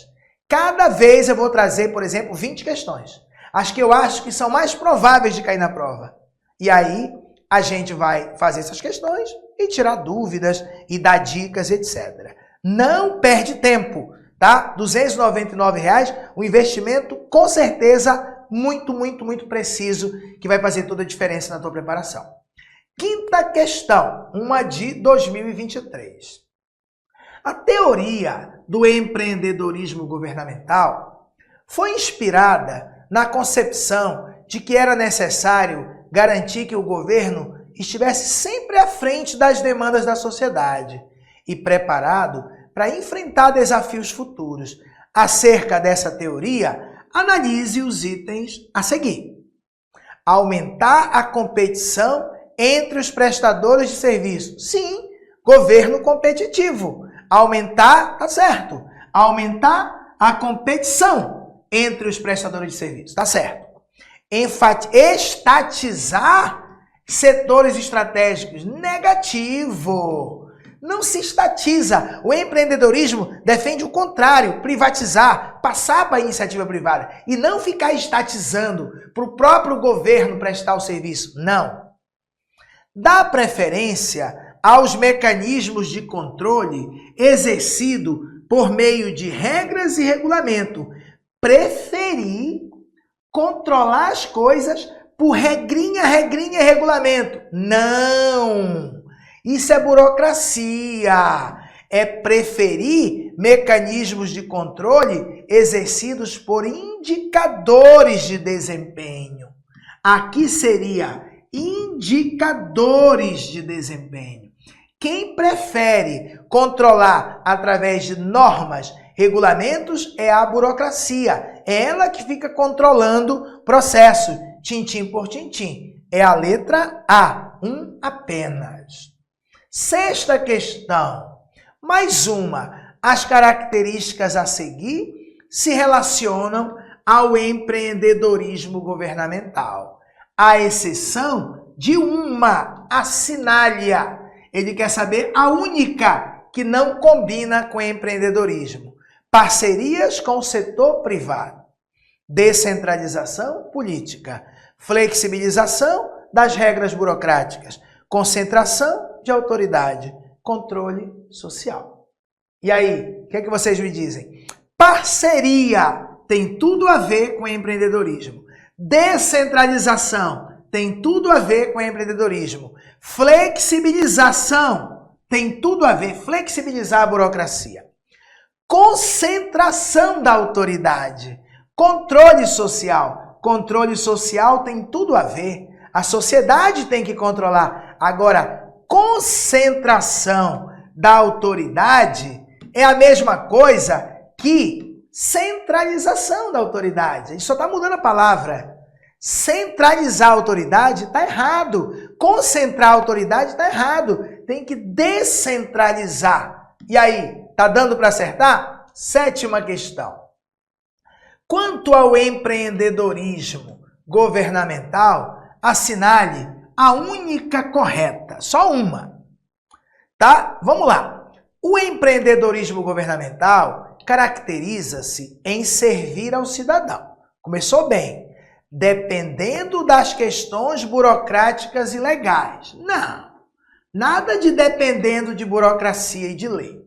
Cada vez eu vou trazer, por exemplo, 20 questões. As que eu acho que são mais prováveis de cair na prova. E aí a gente vai fazer essas questões e tirar dúvidas e dar dicas, etc. Não perde tempo, tá? R$ 299, um investimento com certeza muito, muito, muito preciso, que vai fazer toda a diferença na tua preparação. Quinta questão, uma de 2023. A teoria do empreendedorismo governamental foi inspirada na concepção de que era necessário garantir que o governo estivesse sempre à frente das demandas da sociedade e preparado para enfrentar desafios futuros. Acerca dessa teoria, analise os itens a seguir. Aumentar a competição entre os prestadores de serviço. Sim, governo competitivo. Aumentar, tá certo. Aumentar a competição entre os prestadores de serviço. Tá certo. Estatizar setores estratégicos. Negativo. Não se estatiza. O empreendedorismo defende o contrário, privatizar, passar para a iniciativa privada e não ficar estatizando para o próprio governo prestar o serviço. Não. Dá preferência aos mecanismos de controle exercido por meio de regras e regulamento. Preferir controlar as coisas por regrinha e regulamento. Não! Isso é burocracia. É preferir mecanismos de controle exercidos por indicadores de desempenho. Aqui seria indicadores de desempenho. Quem prefere controlar através de normas, regulamentos, é a burocracia. É ela que fica controlando o processo, tintim por tintim. É a letra A, apenas. Sexta questão, mais uma. As características a seguir se relacionam ao empreendedorismo governamental, à exceção de uma, assinale-a. Ele quer saber a única que não combina com empreendedorismo. Parcerias com o setor privado. Descentralização política. Flexibilização das regras burocráticas. Concentração de autoridade. Controle social. E aí, o que é que vocês me dizem? Parceria tem tudo a ver com empreendedorismo. Descentralização tem tudo a ver com empreendedorismo. Flexibilização tem tudo a ver, flexibilizar a burocracia. Concentração da autoridade. Controle social. Controle social tem tudo a ver. A sociedade tem que controlar. Agora, concentração da autoridade é a mesma coisa que centralização da autoridade. A gente só está mudando a palavra. Centralizar a autoridade está errado. Concentrar a autoridade está errado. Tem que descentralizar. E aí, tá dando para acertar? Sétima questão. Quanto ao empreendedorismo governamental, assinale a única correta. Só uma. Tá? Vamos lá. O empreendedorismo governamental caracteriza-se em servir ao cidadão. Começou bem. Dependendo das questões burocráticas e legais. Não. Nada de dependendo de burocracia e de lei.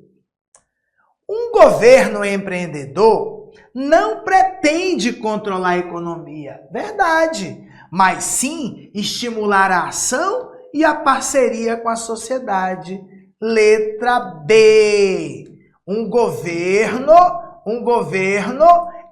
Um governo empreendedor não pretende controlar a economia. Verdade. Mas sim estimular a ação e a parceria com a sociedade. Letra B. Um governo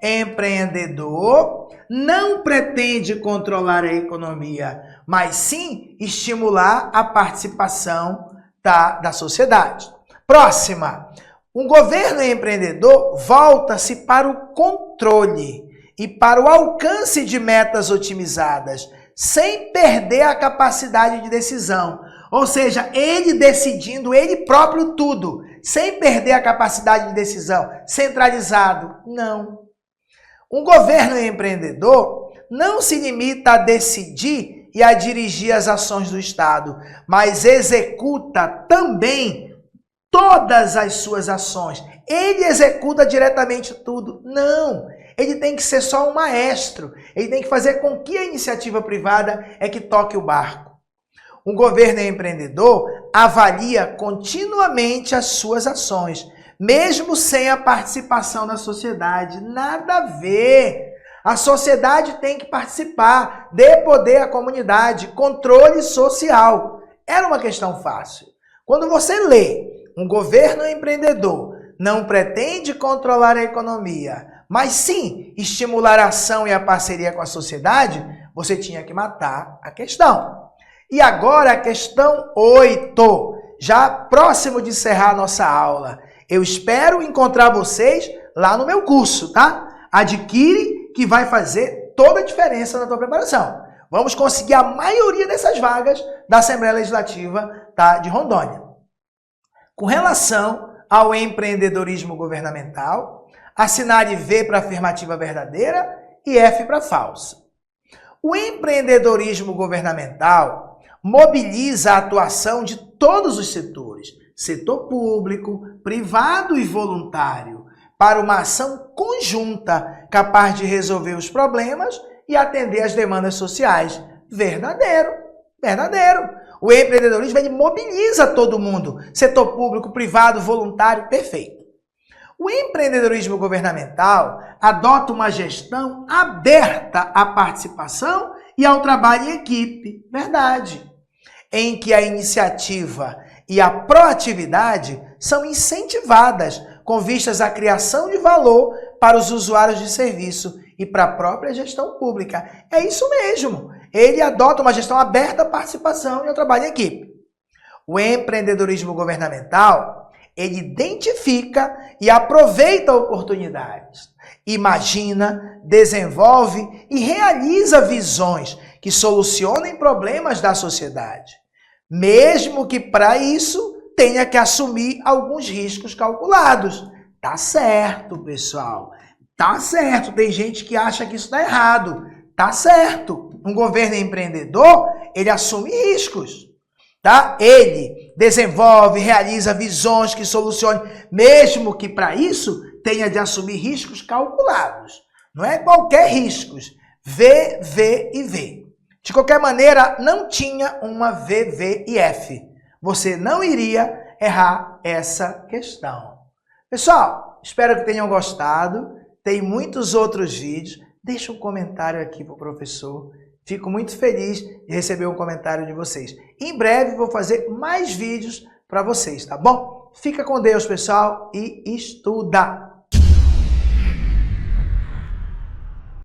empreendedor não pretende controlar a economia, mas sim estimular a participação da sociedade. Próxima. Um governo empreendedor volta-se para o controle e para o alcance de metas otimizadas, sem perder a capacidade de decisão. Ou seja, ele decidindo ele próprio tudo, sem perder a capacidade de decisão, centralizado. Não. Um governo empreendedor não se limita a decidir e a dirigir as ações do Estado, mas executa também todas as suas ações. Ele executa diretamente tudo. Não. Ele tem que ser só um maestro. Ele tem que fazer com que a iniciativa privada é que toque o barco. Um governo empreendedor avalia continuamente as suas ações, mesmo sem a participação da sociedade. Nada a ver. A sociedade tem que participar, dê poder à comunidade, controle social. Era uma questão fácil. Quando você lê um governo empreendedor não pretende controlar a economia, mas sim estimular a ação e a parceria com a sociedade, você tinha que matar a questão. E agora a questão 8, já próximo de encerrar a nossa aula. Eu espero encontrar vocês lá no meu curso, tá? Adquire, que vai fazer toda a diferença na tua preparação. Vamos conseguir a maioria dessas vagas da Assembleia Legislativa, tá, de Rondônia. Com relação ao empreendedorismo governamental, assinale V para afirmativa verdadeira e F para falsa. O empreendedorismo governamental mobiliza a atuação de todos os setores, setor público, privado e voluntário, para uma ação conjunta capaz de resolver os problemas e atender às demandas sociais. Verdadeiro, verdadeiro. O empreendedorismo ele mobiliza todo mundo, setor público, privado, voluntário, perfeito. O empreendedorismo governamental adota uma gestão aberta à participação e ao trabalho em equipe, verdade, em que a iniciativa e a proatividade são incentivadas com vistas à criação de valor para os usuários de serviço e para a própria gestão pública. É isso mesmo. Ele adota uma gestão aberta à participação e ao trabalho em equipe. O empreendedorismo governamental, ele identifica e aproveita oportunidades, imagina, desenvolve e realiza visões que solucionem problemas da sociedade, mesmo que para isso tenha que assumir alguns riscos calculados. Tá certo, pessoal. Tá certo. Tem gente que acha que isso tá errado. Tá certo. Um governo empreendedor, ele assume riscos. Tá? Ele desenvolve, realiza visões que solucionem, mesmo que para isso tenha de assumir riscos calculados. Não é qualquer riscos. V, V e V. De qualquer maneira, não tinha uma V, V e F. Você não iria errar essa questão. Pessoal, espero que tenham gostado. Tem muitos outros vídeos. Deixa um comentário aqui para o professor. Fico muito feliz de receber um comentário de vocês. Em breve vou fazer mais vídeos para vocês, tá bom? Fica com Deus, pessoal, e estuda!